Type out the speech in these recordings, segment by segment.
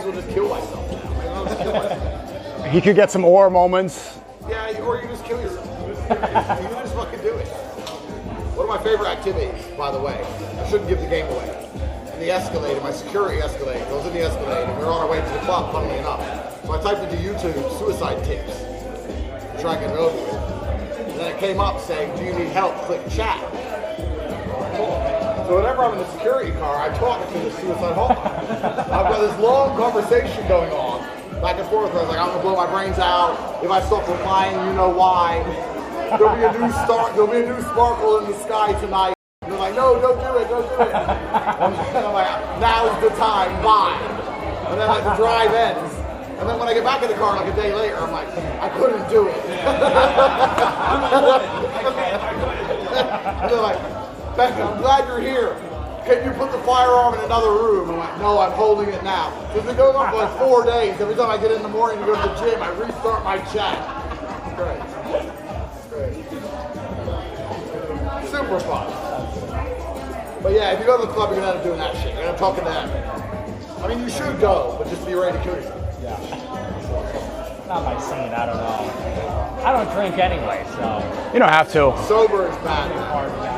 well just kill myself now. I'll just kill myself. He could get some ore moments. Yeah, or you just kill yourself. You just fucking do it. One of my favorite activities, by the way, I shouldn't give the game away. In the Escalade, my security Escalade, I was in the Escalade, and we were on our way to the club, funnily enough. So I typed into YouTube suicide tips to try and get it over with. And then it came up saying, do you need help? Click chat. So whenever I'm in the security car, I talk to the suicide hotline. I've got this long conversation going on, back and forth. I was like, I'm gonna blow my brains out. If I stop replying, you know why. There'll be a new sparkle in the sky tonight. And they're like, no, don't do it. And I'm like, now's the time, bye. And then like the drive ends. And then when I get back in the car like a day later, I'm like, I couldn't do it. And they're like, Becca, I'm glad you're here. Can you put the firearm in another room? I'm like, no, I'm holding it now. So it's been going on for like 4 days. Every time I get in the morning to go to the gym, I restart my chat. Great. Super fun. But yeah, if you go to the club, you're gonna end up doing that shit. You're gonna talk to them. I mean, you should go, but just be ready to kill yourself. Yeah. Not my scene, I don't know. I don't drink anyway, so. You don't have to. Sober is bad.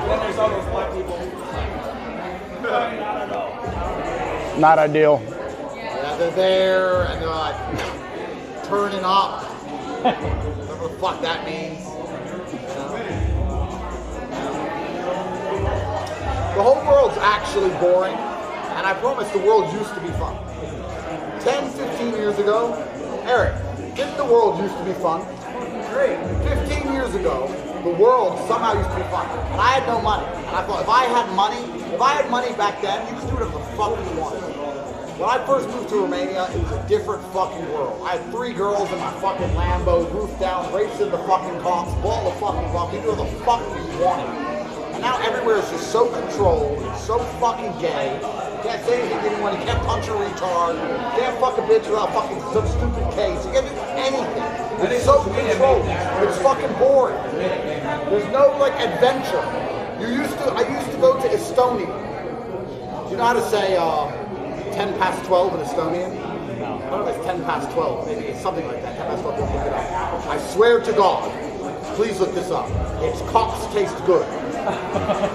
Then there's all those black people. Not ideal. Yeah, they're there and they're like turning up. Whatever the fuck that means. The whole world's actually boring, and I promise the world used to be fun. 10, 15 years ago, Eric, didn't the world used to be fun? 15 years ago, the world somehow used to be fun. And I had no money. And I thought, if I had money back then, you could do whatever the fuck you wanted. When I first moved to Romania, it was a different fucking world. I had 3 girls in my fucking Lambo, roof down, raced in the fucking cops, bought the fucking fuck, you do whatever the fuck you wanted. And now everywhere is just so controlled, so fucking gay. Can't say anything to anyone, you can't punch a retard, you can't fuck a bitch without fucking some stupid case, you can't do anything. It's so controlled, it's fucking boring. There's no like adventure. I used to go to Estonia. Do you know how to say 10 past 12 in Estonian? I don't know if it's 10 past 12, maybe it's something like that, 10 past 12, don't look it up. I swear to God, please look this up. It's cocks taste good.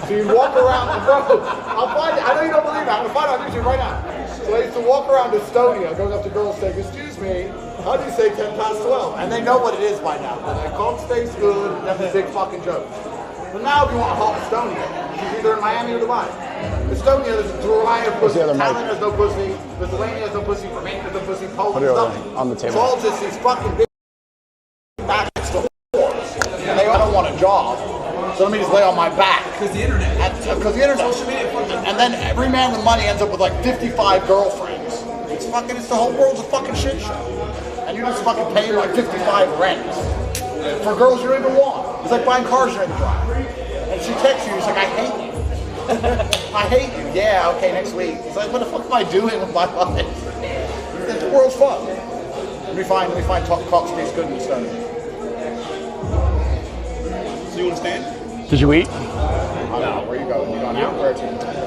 So you walk around, bro, I'll find it, I know you don't believe it, I'm gonna find it on YouTube right now. So I used to walk around Estonia, going up to girls saying, excuse me, how do you say 10 past 12? And they know what it is by now. They're like, cocks taste good, that's a big fucking joke. But now if you want to hot Estonia, she's either in Miami or Dubai. Estonia, there's a variety of pussy. Thailand has no pussy, Lithuania has no pussy, Romania has no pussy, Poland has nothing. On the table. It's all just these fucking big baskets to whores. And they don't want a job. So let me just lay on my back. Because the internet. Because the internet. Social media. And then every man with money ends up with like 55 girlfriends. It's the whole world's a fucking shit show. And you just fucking pay like 55 rents for girls you don't even want. It's like buying cars you don't even drive. And she texts you, she's like, I hate you. I hate you. Yeah, okay, next week. It's like, what the fuck am I doing with my life? The world's fun. Let me find Cox tastes good in Estonia. So you want to stand? Did you eat? I don't know. Where you going? You going out? Where to?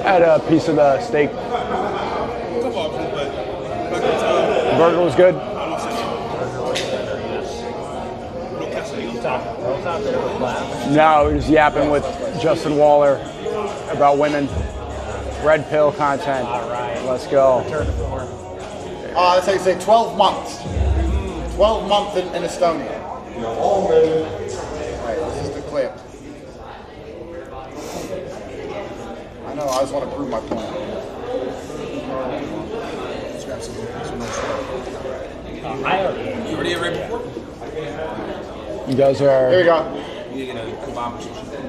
I had a piece of the steak. Couple options, but The burger was good. No, we were just yapping with Justin Waller about women. Red pill content. All right. Let's go. That's how you say 12 months. 12 months in Estonia. Right, this is the clip. I know, I just want to prove my point. Let's grab some you already ate right before? You guys are. Here we go. You get a kebab or something.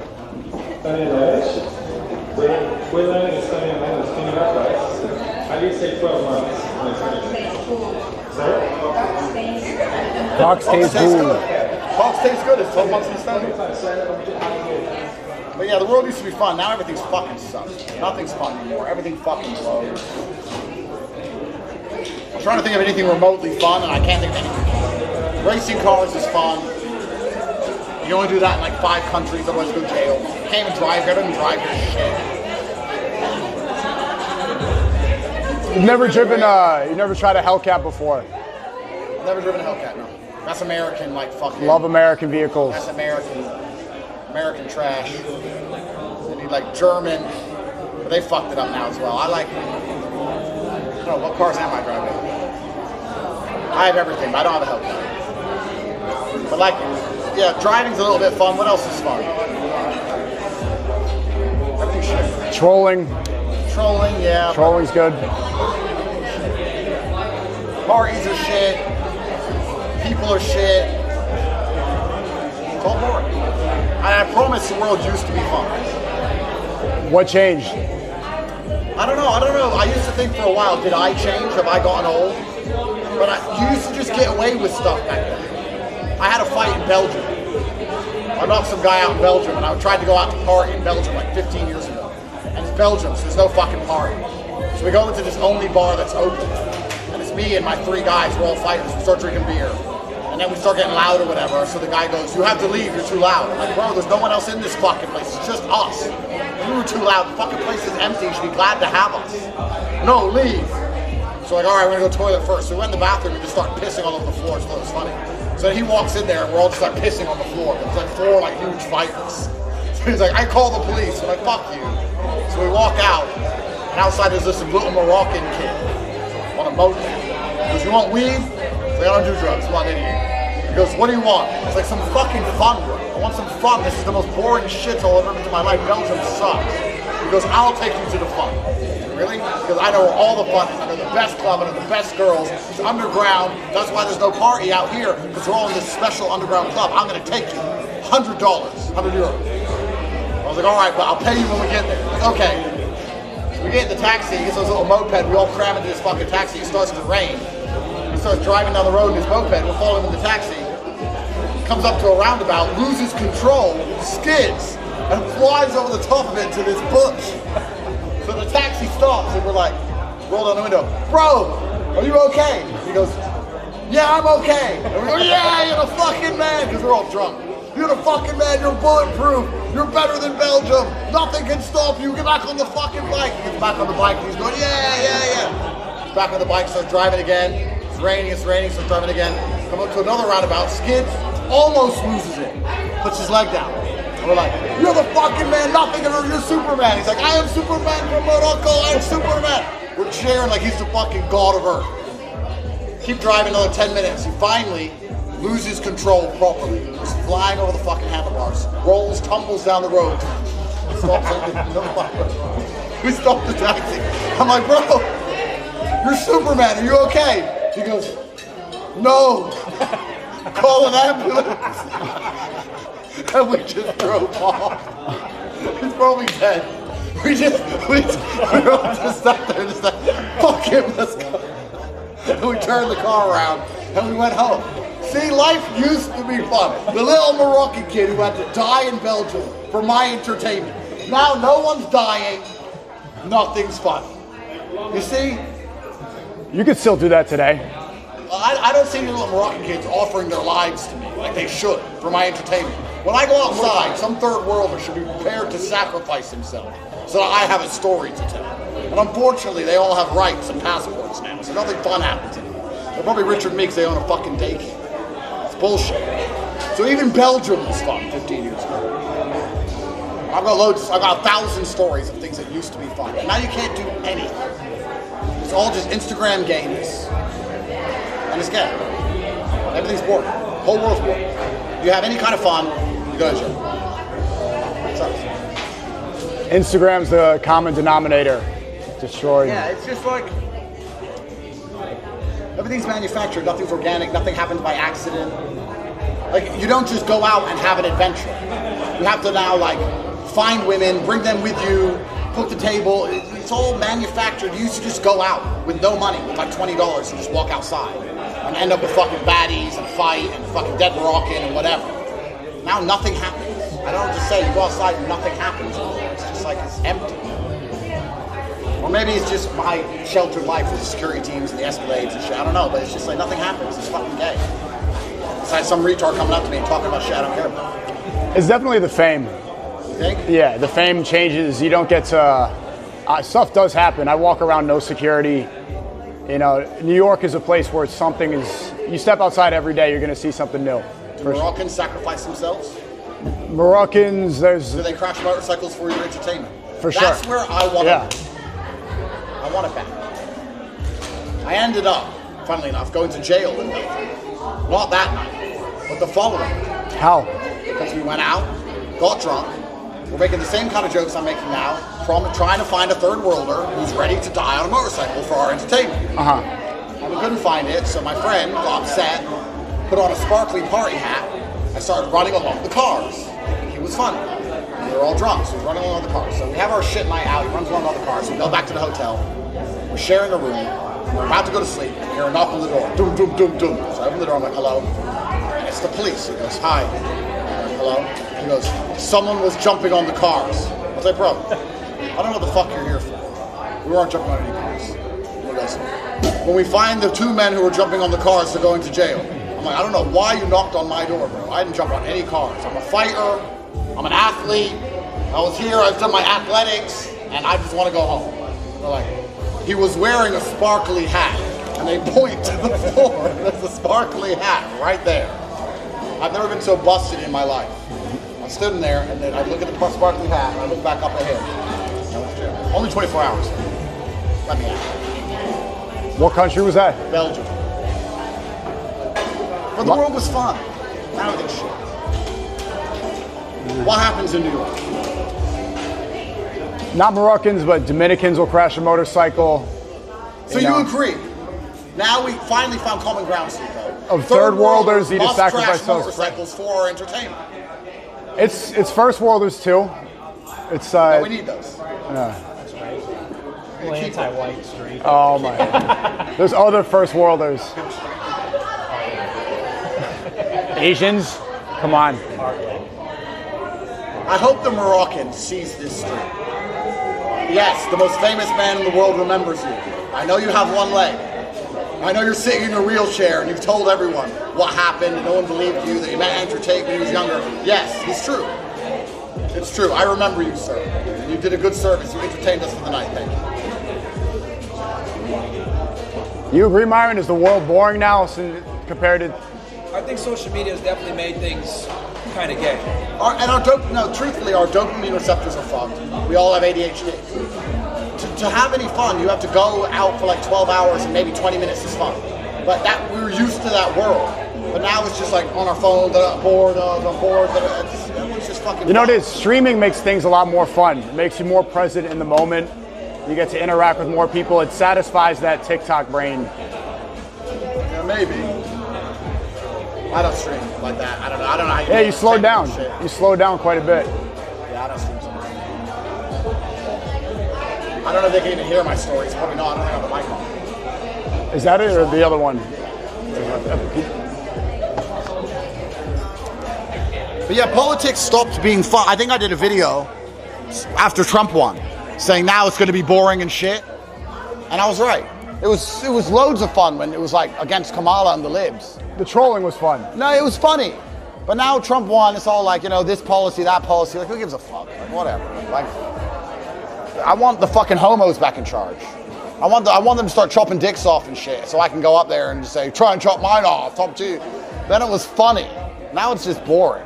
We're learning Estonian language. Can you help us? How do you say 12 months in Estonian? Sorry? Cox tastes good. Cox tastes good. It's 12 months in Estonia. But yeah, the world used to be fun. Now everything's fucking sucks. Nothing's fun anymore. Everything fucking blows. I'm trying to think of anything remotely fun, and I can't think of anything. Racing cars is fun. You can only do that in like 5 countries, otherwise you go to jail. You can't even drive here, don't even drive your shit. You've never driven, you never tried a Hellcat before. Never driven a Hellcat, no. That's American, like fucking. Love American vehicles. That's American trash. They need like German, but they fucked it up now as well. I don't know, what cars am I driving? I have everything, but I don't have a Hellcat. But like, yeah, driving's a little bit fun. What else is fun? Everything's shit. Trolling. Trolling, yeah. Trolling's good. Parties are shit. People are shit. It's all boring. I promise the world used to be fun. What changed? I don't know. I used to think for a while, did I change? Have I gotten old? But you used to just get away with stuff back then. I had a fight in Belgium. I knocked some guy out in Belgium, and I tried to go out to party in Belgium like 15 years ago. And it's Belgium, so there's no fucking party. So we go into this only bar that's open. And it's me and my 3 guys, we're all fighters. We start drinking beer. And then we start getting loud or whatever, so the guy goes, you have to leave, you're too loud. I'm like, bro, there's no one else in this fucking place, it's just us. You were too loud, the fucking place is empty, you should be glad to have us. No, leave. So like, all right, we're gonna go to the toilet first. So we went in the bathroom and just start pissing all over the floor, so it was funny. So then he walks in there and we're all just start pissing on the floor. There's like 4 like huge fighters. So he's like, I call the police. I'm like, fuck you. So we walk out, and outside there's this little Moroccan kid on a moped. He goes, you want weed? I don't do drugs, I'm not an idiot. He goes, what do you want? It's like some fucking fun, bro. I want some fun. This is the most boring shit I'll ever been to my life. Belgium sucks. He goes, I'll take you to the fun. Really? Because I know where all the fun is. I know the best club, I know the best girls. It's underground. That's why there's no party out here, because we're all in this special underground club. I'm gonna take you. $100, 100 euros. I was like, all right, but I'll pay you when we get there. Like, okay. So we get in the taxi, he gets this little moped, we all cram into this fucking taxi, it starts to rain. He starts driving down the road in his moped, we're following him in the taxi. He comes up to a roundabout, loses control, skids, and flies over the top of it to this bush. So the taxi stops and we're like, roll down the window, bro, are you okay? He goes, yeah, I'm okay. And we go, yeah, you're the fucking man, because we're all drunk. You're the fucking man, you're bulletproof, you're better than Belgium, nothing can stop you, get back on the fucking bike. He gets back on the bike and he's going, yeah. He's back on the bike, starts driving again. It's raining, starts driving again. Come up to another roundabout, skids, almost loses it, puts his leg down. And we're like, you're the fucking man, nothing can hurt, you're Superman. He's like, I am Superman from Morocco, I am Superman. We're cheering like he's the fucking god of Earth. Keep driving another 10 minutes. He finally loses control properly. He's flying over the fucking handlebars, rolls, tumbles down the road. Stops we stop the taxi. I'm like, bro, you're Superman, are you okay? He goes, no, call an ambulance. And we just drove off. He's probably dead. We all just sat there and just like, fuck him, let's go. And we turned the car around and we went home. See, life used to be fun. The little Moroccan kid who had to die in Belgium for my entertainment. Now no one's dying, nothing's fun. You see? You could still do that today. I don't see any little Moroccan kids offering their lives to me like they should for my entertainment. When I go outside, some third worlder should be prepared to sacrifice himself so that I have a story to tell. And unfortunately, they all have rights and passports now, so nothing fun happens anymore. They're probably richer than me because they own a fucking daycare. It's bullshit. So even Belgium was fun 15 years ago. I've got 1,000 stories of things that used to be fun. And now you can't do anything. It's all just Instagram games. And it's gay. Everything's boring. The whole world's boring. If you have any kind of fun, you go to jail. It sucks. Instagram's the common denominator. Destroyed. Yeah, it's just like everything's manufactured, nothing's organic, nothing happens by accident. Like, you don't just go out and have an adventure. You have to now, like, find women, bring them with you, cook the table. It's all manufactured. You used to just go out with no money, with like $20 and just walk outside and end up with fucking baddies and fight and fucking dead Moroccan and whatever. Now nothing happens. I don't just say you go outside and nothing happens. It's just like it's empty. Or maybe it's just my sheltered life with the security teams and the Escalades and shit. I don't know, but it's just like nothing happens. It's fucking gay. Besides some retard coming up to me and talking about shit I don't care about. It's definitely the fame. You think? Yeah, the fame changes. You don't get to Stuff does happen. I walk around no security. You know, New York is a place where something is. You step outside every day, you're going to see something new. Do Moroccans sacrifice themselves? Moroccans, there's. Do they crash motorcycles for your entertainment? For sure. That's where I want Yeah. it. I want it back. I ended up, funnily enough, going to jail in Belgium. Not that night, but the following night. How? Because we went out, got drunk, we're making the same kind of jokes I'm making now, trying to find a third worlder who's ready to die on a motorcycle for our entertainment. And we couldn't find it, so my friend got upset, put on a sparkly party hat, and started running along the cars. Thinking he was funny. We were all drunk, so he's running along the cars. So we have our shit night out, he runs along all the cars, so we go back to the hotel, we're sharing a room, we're about to go to sleep, we hear a knock on the door, doom, doom, doom, doom. So I open the door, I'm like, hello? And it's the police. He goes, hi. I'm like, hello? He goes, someone was jumping on the cars. I was like, bro, I don't know what the fuck you're here for. We weren't jumping on any cars. He goes, when we find the two men who were jumping on the cars, they're going to jail. I'm like, I don't know why you knocked on my door, bro. I didn't jump on any cars. I'm a fighter. I'm an athlete. I was here. I've done my athletics, and I just want to go home. They're like, he was wearing a sparkly hat, and they point to the floor. There's a sparkly hat right there. I've never been so busted in my life. I stood in there, and then I look at the sparkly hat, and I look back up ahead. I went to jail. Only 24 hours. Let me out. What country was that? Belgium. But the world was fun. Now it's shit. What happens in New York? Not Moroccans, but Dominicans will crash a motorcycle. So you agree? Now we finally found common ground, Sneako. Of third worlders need to must sacrifice crash themselves. motorcycles for our entertainment. It's first worlders too. It's No, we need those. Well, anti-white street. Oh my God. There's other first worlders. Asians, come on. I hope the Moroccan sees this street. Yes, the most famous man in the world remembers you. I know you have one leg. I know you're sitting in a wheelchair and you've told everyone what happened and no one believed you, that you met Andrew Tate when he was younger. Yes, it's true. It's true. I remember you, sir. You did a good service. You entertained us for the night. Thank you. You agree, Myron? Is the world boring now compared to? I think social media has definitely made things kind of gay. Truthfully, our dopamine receptors are fucked. We all have ADHD. To have any fun, you have to go out for like 12 hours and maybe 20 minutes is fun. But we were used to that world. But now it's just like on our phone, bored, it's just fucking You know what fun. it is? Streaming makes things a lot more fun. It makes you more present in the moment. You get to interact with more people. It satisfies that TikTok brain. Yeah, maybe. I don't stream like that. I don't know how you do Yeah, it. you slowed down. Shit. You slowed down quite a bit. Yeah, I don't stream so much. I don't know if they can even hear my stories. Probably not. I don't think I have a mic on. Is that it or the other one? But yeah, politics stopped being fun. I think I did a video after Trump won, saying now it's going to be boring and shit. And I was right. It was loads of fun when it was like against Kamala and the libs. The trolling was fun. No, it was funny. But now Trump won, it's all like, this policy, that policy. Like, who gives a fuck? Like, whatever. Like, I want the fucking homos back in charge. I want them to start chopping dicks off and shit, so I can go up there and just say, try and chop mine off, top two. Then it was funny. Now it's just boring.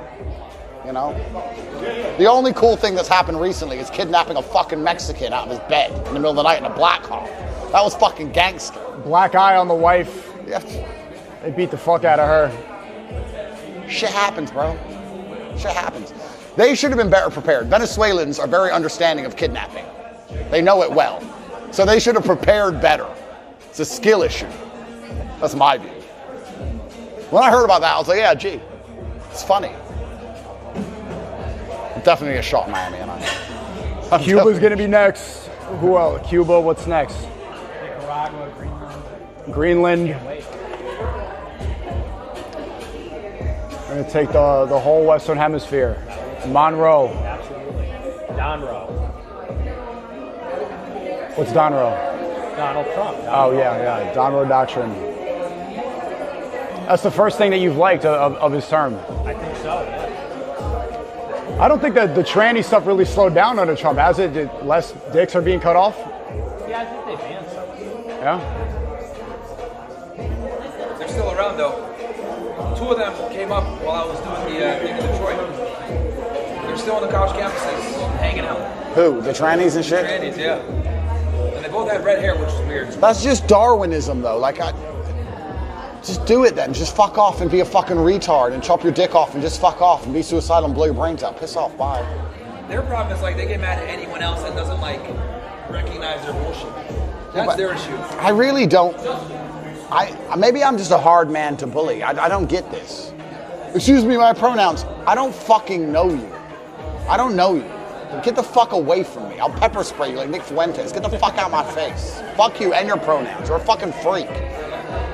The only cool thing that's happened recently is kidnapping a fucking Mexican out of his bed in the middle of the night in a black hole. That was fucking gangster. Black eye on the wife. Yeah. They beat the fuck out of her. Shit happens, bro. Shit happens. They should have been better prepared. Venezuelans are very understanding of kidnapping. They know it well. So they should have prepared better. It's a skill issue. That's my view. When I heard about that, I was like, yeah, gee, it's funny. I'm definitely a shot in Miami, and I'm Cuba's going to be next. Who else? Cuba, what's next? Nicaragua, Greenland. Can't wait. We're going to take the whole Western Hemisphere. Monroe. Absolutely. Donroe. What's Donroe? Donald Trump. Oh, yeah. Donroe Doctrine. That's the first thing that you've liked of his term. I think so, yeah. I don't think that the tranny stuff really slowed down under Trump, has it? Less dicks are being cut off? Yeah, I think they banned some. Yeah? They're still around though. 2 of them came up while I was doing the thing in Detroit. They're still on the college campuses, hanging out. Who? The trannies and shit? Trannies, yeah. And they both had red hair, which is weird. That's just Darwinism, though. Like, just do it then. Just fuck off and be a fucking retard and chop your dick off and just fuck off and be suicidal and blow your brains out. Piss off. Bye. Their problem is like they get mad at anyone else that doesn't like recognize their bullshit. That's their issue. I really don't. Maybe I'm just a hard man to bully. I don't get this. Excuse me, my pronouns. I don't fucking know you. I don't know you. Get the fuck away from me. I'll pepper spray you like Nick Fuentes. Get the fuck out of my face. Fuck you and your pronouns. You're a fucking freak.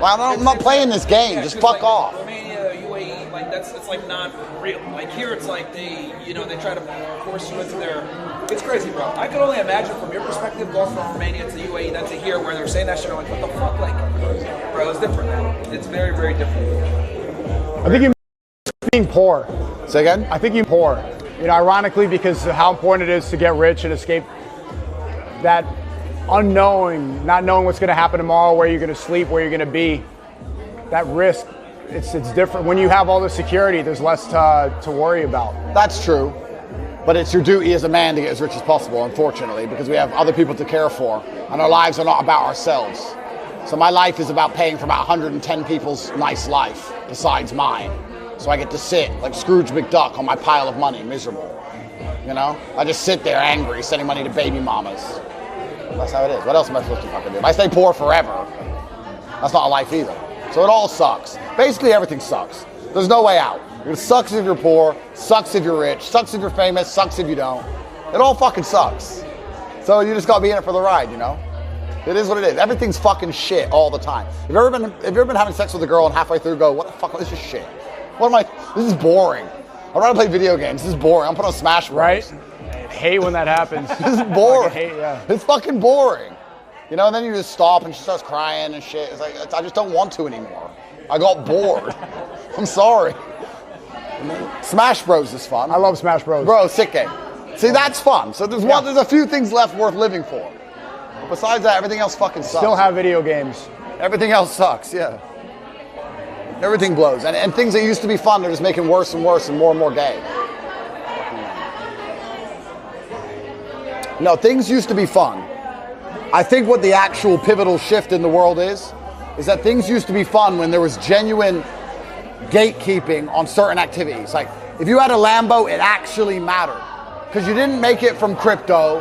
Well, I'm not playing this game. Yeah, just fuck like, off. Romania, UAE, like it's like not real. Like here, it's like they try to force you into their. It's crazy, bro. I could only imagine from your perspective going from Romania to UAE, then to here, where they're saying that shit. I'm like, what the fuck, like, bro? It's different, man. It's very, very different. I think you being poor. Say again? I think you poor. You know, ironically, because of how important it is to get rich and escape that unknowing, not knowing what's going to happen tomorrow, where you're going to sleep, where you're going to be, that risk, it's different. When you have all the security, there's less to worry about. That's true. But it's your duty as a man to get as rich as possible, unfortunately, because we have other people to care for, and our lives are not about ourselves. So my life is about paying for about 110 people's nice life, besides mine. So I get to sit like Scrooge McDuck on my pile of money, miserable. You know? I just sit there angry, sending money to baby mamas. That's how it is. What else am I supposed to fucking do? If I stay poor forever, that's not a life either. So it all sucks. Basically everything sucks. There's no way out. It sucks if you're poor, sucks if you're rich, sucks if you're famous, sucks if you don't. It all fucking sucks. So you just gotta be in it for the ride, you know? It is what it is. Everything's fucking shit all the time. Have you ever been having sex with a girl and halfway through go, what the fuck, this is shit. This is boring. I'd rather play video games. This is boring. I'm putting on Smash Bros. Right? I hate when that happens. This is boring. Yeah. It's fucking boring. You know, and then you just stop and she starts crying and shit. It's like, I just don't want to anymore. I got bored. I'm sorry. Smash Bros is fun. I love Smash Bros. Bro, sick game. See, that's fun. So there's a few things left worth living for. Besides that, everything else fucking sucks. Still have video games. Everything else sucks, yeah. Everything blows. And things that used to be fun, they're just making worse and worse and more gay. No, things used to be fun. I think what the actual pivotal shift in the world is that things used to be fun when there was genuine gatekeeping on certain activities. Like, if you had a Lambo, it actually mattered. Because you didn't make it from crypto.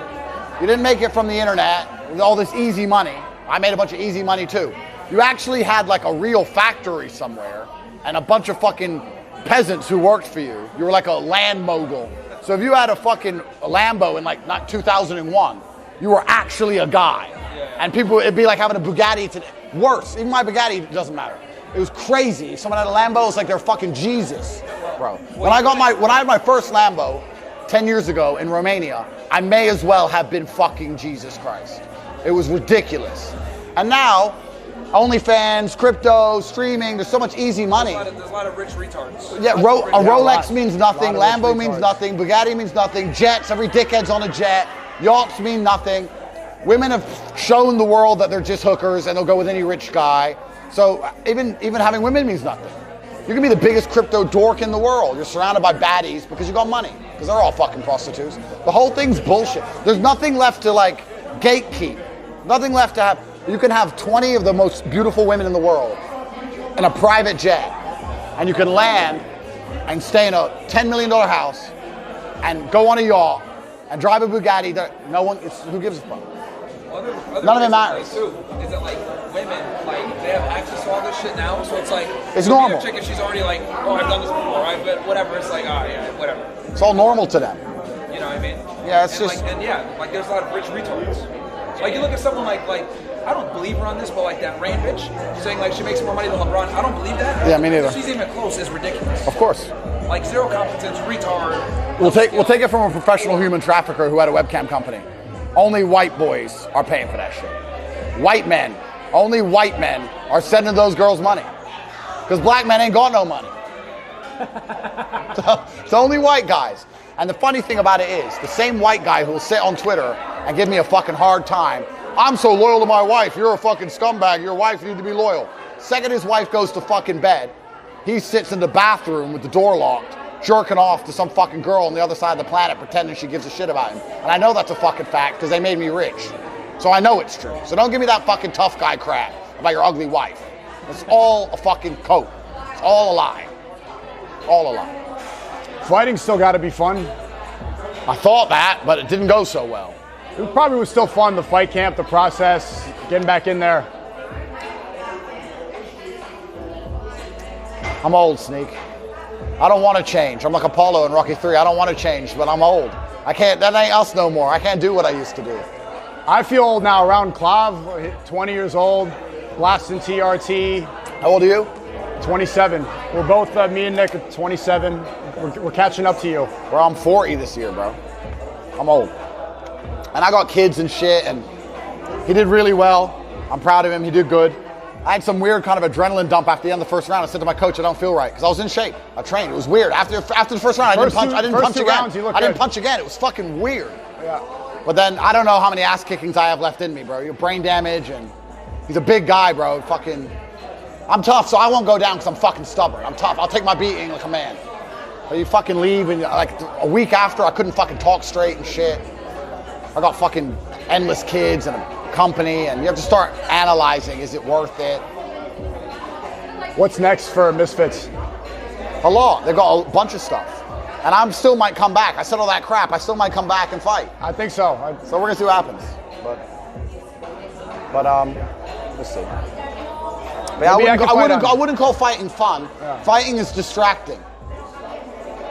You didn't make it from the internet with all this easy money. I made a bunch of easy money too. You actually had like a real factory somewhere and a bunch of fucking peasants who worked for you. You were like a land mogul. So if you had a fucking Lambo in like not 2001, you were actually a guy. And people, it'd be like having a Bugatti today. Worse, even my Bugatti doesn't matter. It was crazy. If someone had a Lambo, it's like they're fucking Jesus, bro. When I had my first Lambo 10 years ago in Romania, I may as well have been fucking Jesus Christ. It was ridiculous. And now, OnlyFans, crypto, streaming, there's so much easy money. There's a lot of rich retards. Yeah, a Rolex means nothing, Lambo means nothing, Bugatti means nothing, jets, every dickhead's on a jet, yachts mean nothing. Women have shown the world that they're just hookers and they'll go with any rich guy. So even having women means nothing. You can be the biggest crypto dork in the world. You're surrounded by baddies because you got money. Because they're all fucking prostitutes. The whole thing's bullshit. There's nothing left to like gatekeep. Nothing left to have. You can have 20 of the most beautiful women in the world in a private jet. And you can land and stay in a $10 million house and go on a yacht and drive a Bugatti. No one, who gives a fuck? None of it matters. Too, is that like women, like they have access to all this shit now, so it's like it's normal. A chick, and she's already like, oh, I've done this before, but whatever. It's like, oh yeah, whatever. It's all normal to them. You know what I mean? Yeah, it's and just like there's a lot of rich retards. Like you look at someone like I don't believe her on this, but like that Rain bitch saying like she makes more money than LeBron. I don't believe that. Yeah, me neither. She's even close is ridiculous. Of course. Like zero competence, retard. We'll take it from a professional human trafficker who had a webcam company. Only white boys are paying for that shit. White men, only white men are sending those girls money. Because black men ain't got no money. So it's only white guys. And the funny thing about it is, the same white guy who will sit on Twitter and give me a fucking hard time, I'm so loyal to my wife, you're a fucking scumbag, your wife needs to be loyal. Second his wife goes to fucking bed, he sits in the bathroom with the door locked, jerking off to some fucking girl on the other side of the planet pretending she gives a shit about him. And I know that's a fucking fact because they made me rich. So I know it's true. So don't give me that fucking tough guy crap about your ugly wife. It's all a fucking coat. It's all a lie. All a lie. Fighting's still got to be fun. I thought that, but it didn't go so well. It probably was still fun, the fight camp, the process, getting back in there. I'm old, Sneak. I don't want to change. I'm like Apollo in Rocky 3. I don't want to change, but I'm old. I can't, that ain't us no more. I can't do what I used to do. I feel old now around Clav, 20 years old, blasting TRT. How old are you? 27. We're both, me and Nick, are 27. We're catching up to you. Bro, I'm 40 this year, bro. I'm old. And I got kids and shit, and he did really well. I'm proud of him. He did good. I had some weird kind of adrenaline dump after the end of the first round. I said to my coach, I don't feel right, because I was in shape. I trained. It was weird. After the first round, I didn't punch again. I didn't punch again. It was fucking weird. Yeah. But then I don't know how many ass kickings I have left in me, bro. You're brain damage, and he's a big guy, bro. Fucking, I'm tough, so I won't go down because I'm fucking stubborn. I'm tough. I'll take my beating like a man. But you fucking leave, and like a week after, I couldn't fucking talk straight and shit. I got fucking endless kids and a company, and you have to start analyzing, is it worth it? What's next for Misfits? A lot. They've got a bunch of stuff. And I still might come back. I said all that crap. I still might come back and fight. I think so. So we're going to see what happens. But let's see. But yeah, I wouldn't call fighting fun. Yeah. Fighting is distracting.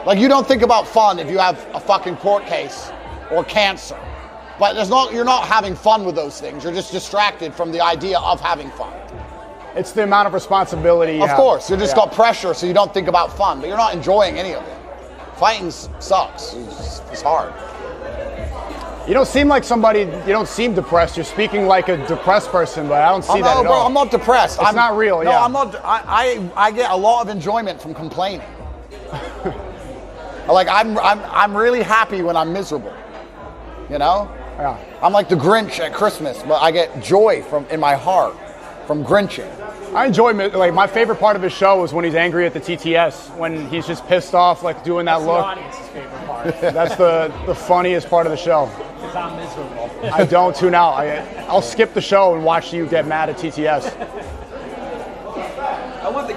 Like, you don't think about fun if you have a fucking court case or cancer. But you're not having fun with those things. You're just distracted from the idea of having fun. It's the amount of responsibility you have. Of course. You just got pressure, so you don't think about fun. But you're not enjoying any of it. Fighting sucks. It's hard. You don't seem like somebody, you don't seem depressed. You're speaking like a depressed person, but I don't see that at all. I'm not depressed. It's not real, no, yeah. I'm not. I get a lot of enjoyment from complaining. Like, I'm really happy when I'm miserable. You know? Yeah. I'm like the Grinch at Christmas, but I get joy in my heart from grinching. I enjoy, like, my favorite part of his show was when he's angry at the TTS, when he's just pissed off, like doing that look. That's the audience's favorite part. That's the funniest part of the show. Because I'm miserable. I don't tune out. I'll skip the show and watch you get mad at TTS. I want to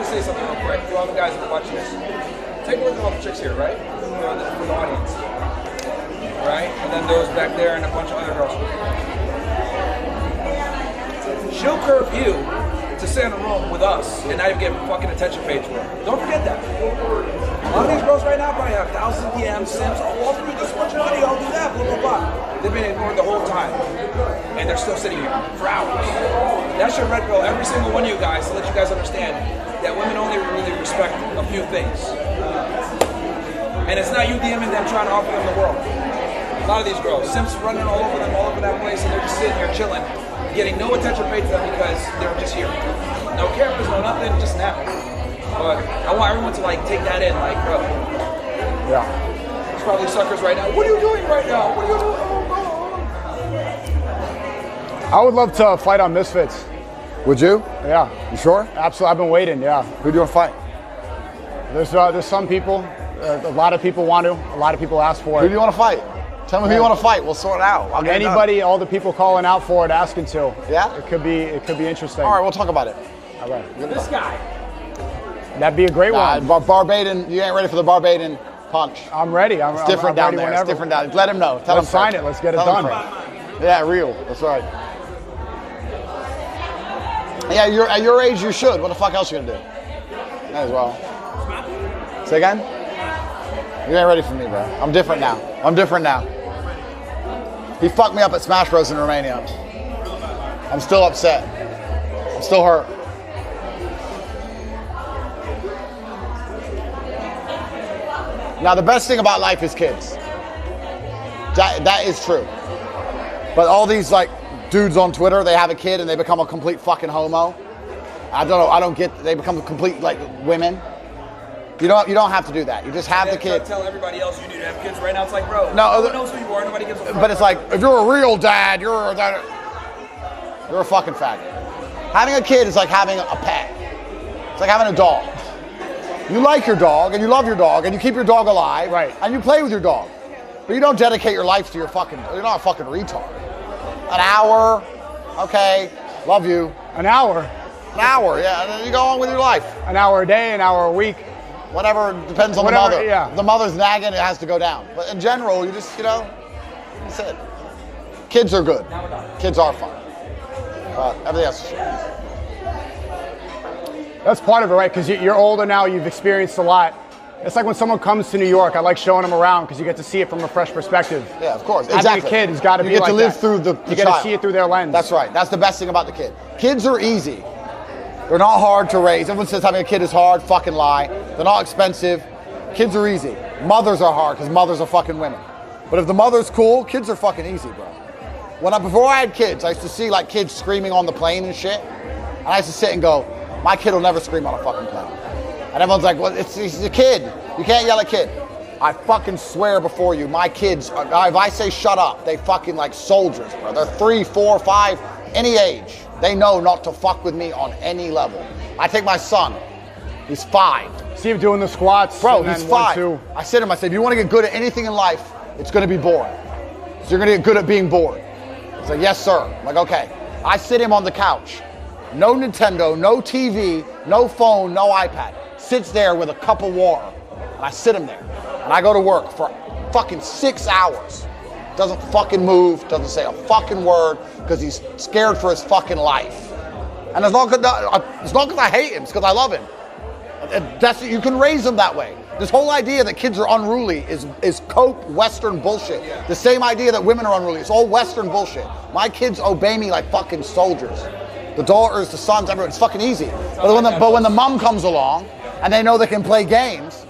say something real quick for all the guys that are watching this. Take a look at all the chicks here, right? For the audience. Right? And then those back there and a bunch of other girls. She'll curve you to sit in a room with us and not even get fucking attention paid to her. Don't forget that. A lot of these girls right now probably have thousands of DMs, Sims, oh, I'll do this much money, I'll do that, blah, blah, blah. They've been ignored the whole time. And they're still sitting here for hours. That should red pill every single one of you guys to let you guys understand that women only really respect a few things. And it's not you DMing them trying to offer them the world. A lot of these girls, Sims running all over them, all over that place, and they're just sitting here chilling, getting no attention paid to them because they're just here. No cameras, no nothing, just now. But I want everyone to like take that in, like, bro. Yeah. There's probably suckers right now. What are you doing right now? What are you doing? Oh, I would love to fight on Misfits. Would you? Yeah. You sure? Absolutely. I've been waiting, yeah. Who do you want to fight? There's some people, a lot of people want to, a lot of people ask for it. Who do you want to fight? Tell me who you want to fight. We'll sort it out. I'll get anybody, all the people calling out for it, asking to. Yeah? It could be interesting. All right, we'll talk about it. All right. This guy. That'd be a great one. Barbadian, you ain't ready for the Barbadian punch. I'm ready. It's different down there. It's different down there. Let him know. Tell him sign it. Let's get it done. Yeah, real. That's right. Yeah, at your age, you should. What the fuck else are you gonna do? Might as well. Say again? You ain't ready for me, bro. I'm different now. He fucked me up at Smash Bros in Romania. I'm still upset. I'm still hurt. Now, the best thing about life is kids. That is true. But all these, like, dudes on Twitter, they have a kid and they become a complete fucking homo. I don't know. They become complete, like, women. You don't have to do that. You just have the kid. Tell everybody else you need to have kids right now. It's like, bro, No, no one knows who you are. Nobody gives a fuck. But it's like, if you're a real dad, you're a fucking faggot. Having a kid is like having a pet. It's like having a dog. You like your dog, and you love your dog, and you keep your dog alive, right? And you play with your dog. But you don't dedicate your life to you're not a fucking retard. An hour, okay, love you. An hour? An hour, yeah, and then you go on with your life. An hour a day, an hour a week. Whatever, depends on the mother. Yeah. If the mother's nagging, it has to go down. But in general, you just, that's it. Kids are good. Kids are fun. Everything else is shit. That's part of it, right? Because you're older now, you've experienced a lot. It's like when someone comes to New York, I like showing them around because you get to see it from a fresh perspective. Yeah, of course. Having Exactly. a kid has got to be like that. You get to live through the You get to see it through their lens. That's right. That's the best thing about the kid. Kids are easy. They're not hard to raise. Everyone says having a kid is hard. Fucking lie. They're not expensive. Kids are easy. Mothers are hard because mothers are fucking women. But if the mother's cool, kids are fucking easy, bro. Before I had kids, I used to see like kids screaming on the plane and shit. And I used to sit and go, my kid will never scream on a fucking plane. And everyone's like, well, he's a kid. You can't yell at a kid. I fucking swear before you, my kids, if I say shut up, they fucking like soldiers, bro. They're 3, 4, 5, any age. They know not to fuck with me on any level. I take my son. He's 5. See him doing the squats. Bro, he's 5. I said to him, I said, if you want to get good at anything in life, it's going to be boring. So you're going to get good at being bored. He's like, yes, sir. I'm like, okay. I sit him on the couch. No Nintendo, no TV, no phone, no iPad. Sits there with a cup of water. And I sit him there. And I go to work for fucking 6 hours. Doesn't fucking move, doesn't say a fucking word, because he's scared for his fucking life. And it's not because I hate him, it's because I love him. You can raise them that way. This whole idea that kids are unruly is cope Western bullshit. Yeah. The same idea that women are unruly. It's all Western bullshit. My kids obey me like fucking soldiers. The daughters, the sons, everyone. It's fucking easy. But when the mom comes along and they know they can play games,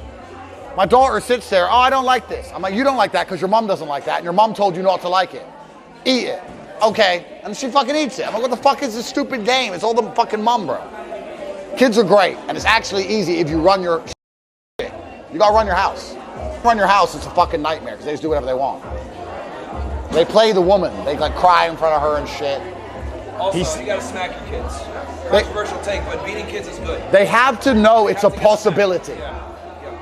my daughter sits there, I don't like this. I'm like, you don't like that because your mom doesn't like that, and your mom told you not to like it. Eat it. Okay. And she fucking eats it. I'm like, what the fuck is this stupid game? It's all the fucking mom, bro. Kids are great, and it's actually easy if you run your shit. You gotta run your house. Run your house, it's a fucking nightmare because they just do whatever they want. They play the woman. They like cry in front of her and shit. Also, you gotta smack your kids. Controversial take, but beating kids is good. They have to know it's a possibility.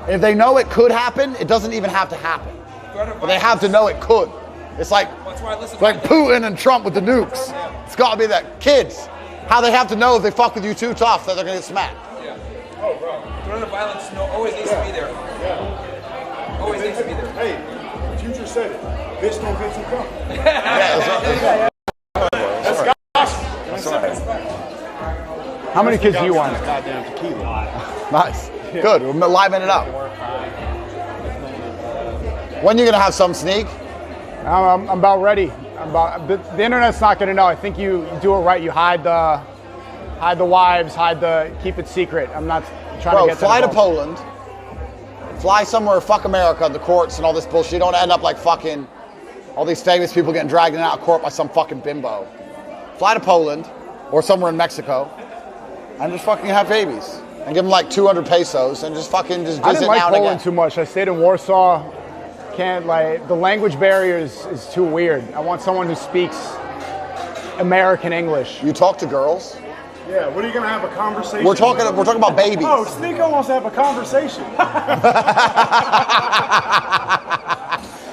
If they know it could happen, it doesn't even have to happen. But they have to know it could. It's like Putin and Trump with the nukes. It's got to be that. Kids, how they have to know if they fuck with you too tough that they're going to get smacked. Yeah. Oh, bro. Threat of violence always needs to be there. Yeah. Always needs to be there. Hey, Future said it. Bitch don't get too comfortable. Yeah, that's gospel. How many kids do you want? Goddamn tequila. Nice. Good. We're livening it up. When are you going to have some Sneak? I'm about ready. The internet's not going to know. I think you do it right. You hide the wives, keep it secret. I'm not trying to get fly to Poland. Fly somewhere, fuck America, the courts and all this bullshit. You don't end up like fucking all these famous people getting dragged out of court by some fucking bimbo. Fly to Poland or somewhere in Mexico and just fucking have babies. And give them like 200 pesos and just visit now and again. I didn't like Poland too much. I stayed in Warsaw. The language barrier is too weird. I want someone who speaks American English. You talk to girls? Yeah, what are you gonna have a conversation? We're talking about babies. Oh, Sneako wants to have a conversation.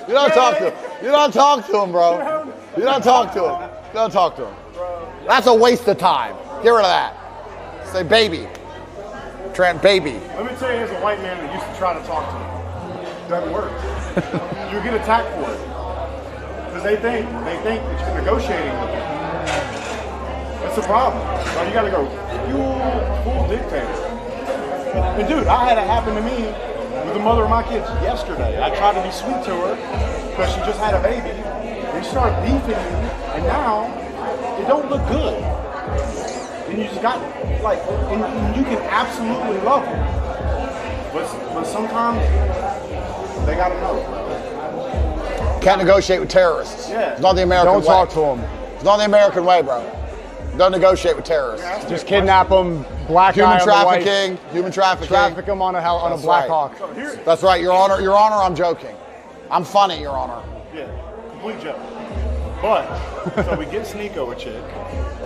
You don't talk to him. You don't talk to him, bro. You don't talk to him. You don't talk to him. That's a waste of time. Get rid of that. Say baby. Baby. Let me tell you, as a white man that used to try to talk to him, doesn't work. You get attacked for it because they think that you're negotiating with them. That's the problem. So you got to go, you full dictator. And dude, I had it happen to me with the mother of my kids yesterday. I tried to be sweet to her because she just had a baby. And she started beefing me, and now it don't look good. And you just got and you can absolutely love them, but sometimes they gotta know. Can't negotiate with terrorists. Yeah. It's not the American way. Don't talk to them. It's not the American way, bro. Don't negotiate with terrorists. Just kidnap them, black Human eye on the white, trafficking, human trafficking. traffic them on a Black Hawk. That's right, Your Honor. Your Honor, I'm joking. I'm funny, Your Honor. Yeah, complete joke. But, so we get Sneako a chick,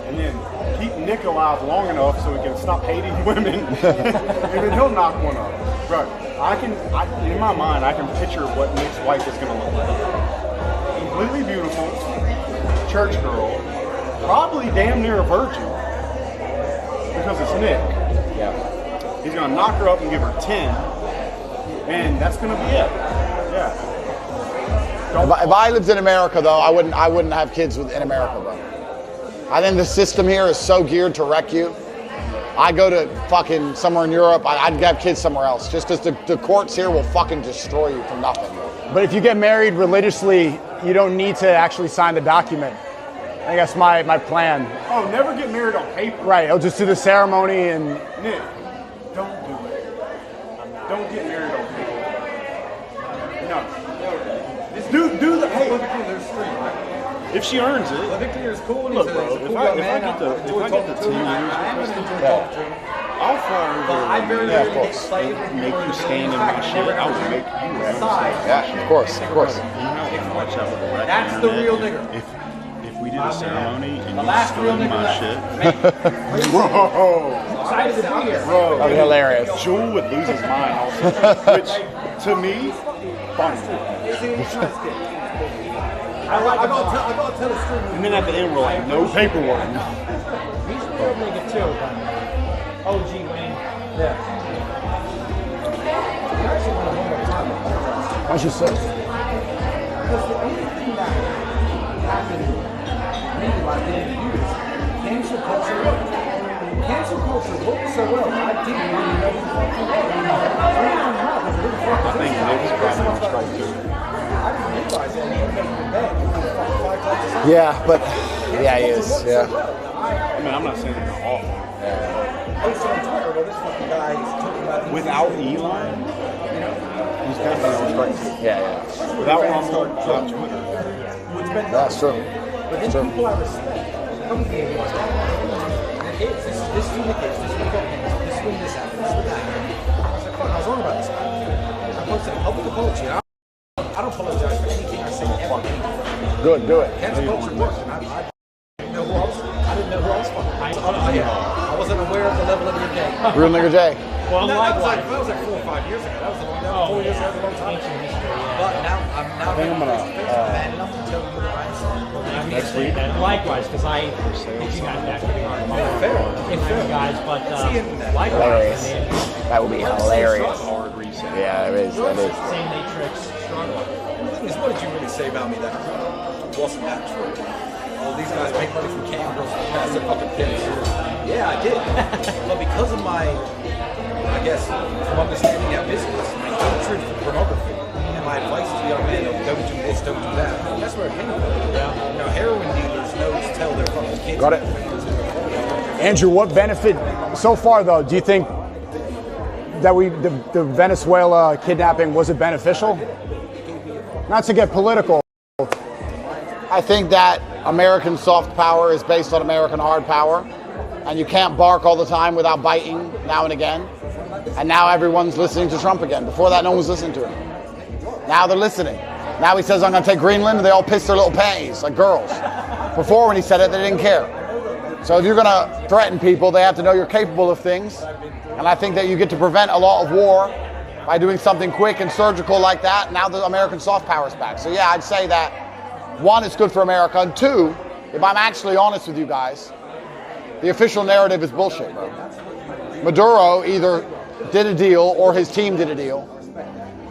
and then keep Nick alive long enough so we can stop hating women, and then he'll knock one up. Bro, in my mind, I can picture what Nick's wife is going to look like. Completely beautiful, church girl, probably damn near a virgin, because it's Nick. Yeah. He's going to knock her up and give her 10, and that's going to be it. Yeah. If I lived in America, though, I wouldn't have kids in America, bro. I think the system here is so geared to wreck you. I'd go to fucking somewhere in Europe. I'd have kids somewhere else, just because the courts here will fucking destroy you for nothing. But if you get married religiously, you don't need to actually sign the document. I think that's my plan. Oh, never get married on paper. Right, I'll just do the ceremony and... Nick, don't do it. Don't get married on paper. No. Just do the, hey. If she earns it. Look, bro, if I get the 10 years, I'll fly over there, of course, and make you stand in my shit. I will make you Yeah, of course. That's the real nigger. If we did a ceremony and you stood in my shit, Bro, Excited to be here. That'd be hilarious. Jewel would lose his mind also, which, to me, funny. I gotta tell the story. And then at the end, we're like, no paperwork. He's a real nigga too, but OG Wayne. Yeah. Why don't you sit? Because the only thing that happened really by the end of the years, cancel culture worked. Cancel culture worked so well, I didn't really know who the fuck it was. I think Nick's probably on strike too. I didn't realize that he was making the bed. Yeah, but yeah, he is. Yeah. I mean, I'm not saying it's awful. Post on Twitter, well, this fucking guy is talking about these Without Eli, he's definitely on strike too. Yeah. Without Rumble, without Twitter. That's true. But then people I respect come to me and go, this is who the kids, this is who the kids, this is when this happened, this is what that happened. I was like, fuck, I was wrong about this guy. I posted a public apology. I don't apologize for anything I say ever. Good, do it. Cancel culture works. I didn't know who I was. I didn't know who I was fucking. I wasn't aware of the level of your day. Real nigger J. Well, That was likewise. like 4 or 5 years ago. That was a long time. 4 years ago, that was a long time. Ancient history, yeah. But now I'm I think I'm gonna, bad enough to tell you what I saw. Next week. And likewise, because I think you guys back in guys, but likewise. I mean, That would be hilarious. hard reset. Yeah, it is. That is. same matrix. The thing is, what did you really say about me that wasn't that true? All these guys make money from cam girls to pass their fucking kids. Yeah, I did. But because of my, I guess, from understanding that business, my hatred for pornography, and my advice to young men of don't do this, don't do that, that's where it came from. Yeah. You know, heroin dealers know to tell their fucking kids. Got it. Andrew, what benefit so far though? Do you think that the Venezuela kidnapping, was it beneficial? Not to get political. I think that American soft power is based on American hard power, and you can't bark all the time without biting now and again. And now everyone's listening to Trump again. Before that, no one was listening to him. Now they're listening. Now he says, I'm going to take Greenland, and they all piss their little panties like girls. Before, when he said it, they didn't care. So if you're going to threaten people, they have to know you're capable of things. And I think that you get to prevent a lot of war by doing something quick and surgical like that. Now the American soft power is back. So yeah, I'd say that, one, it's good for America. And two, if I'm actually honest with you guys, the official narrative is bullshit, bro. Maduro either did a deal or his team did a deal.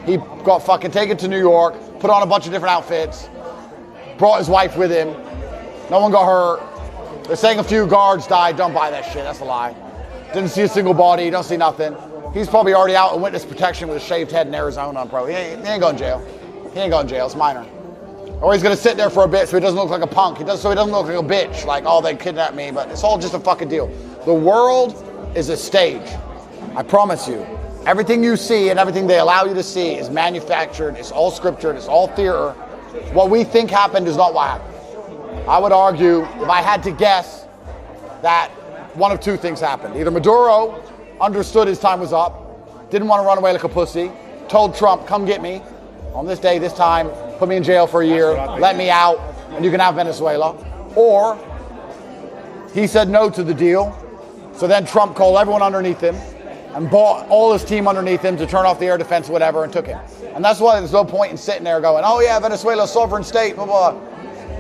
He got fucking taken to New York, put on a bunch of different outfits, brought his wife with him. No one got hurt. They're saying a few guards died. Don't buy that shit. That's a lie. Didn't see a single body. Don't see nothing. He's probably already out in witness protection with a shaved head in Arizona, bro. He ain't going to jail. He ain't going to jail. It's minor. Or he's going to sit there for a bit so he doesn't look like a punk. So he doesn't look like a bitch. Like, oh, they kidnapped me. But it's all just a fucking deal. The world is a stage. I promise you. Everything you see and everything they allow you to see is manufactured. It's all scriptured. It's all theater. What we think happened is not what happened. I would argue, if I had to guess, that one of two things happened. Either Maduro understood his time was up, didn't want to run away like a pussy, told Trump, come get me on this day, this time, put me in jail for a year, let me out, and you can have Venezuela. Or he said no to the deal, so then Trump called everyone underneath him and bought all his team underneath him to turn off the air defense, whatever, and took him. And that's why there's no point in sitting there going, oh yeah, Venezuela's sovereign state, blah, blah.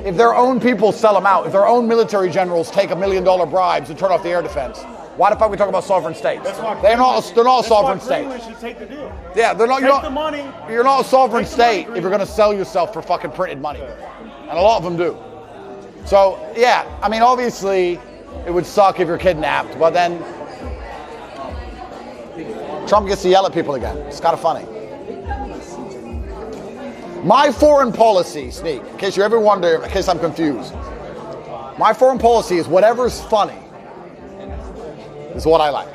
If their own people sell them out, if their own military generals take $1 million bribes to turn off the air defense, why the fuck are we talking about sovereign states? They're not a sovereign state. Should take the deal. Yeah, they're not. Take the money. You're not a sovereign state if you're going to sell yourself for fucking printed money, and a lot of them do. So yeah, I mean, obviously, it would suck if you're kidnapped, but then Trump gets to yell at people again. It's kind of funny. My foreign policy, Sneak, in case you ever wonder, in case I'm confused, my foreign policy is whatever's funny is what I like.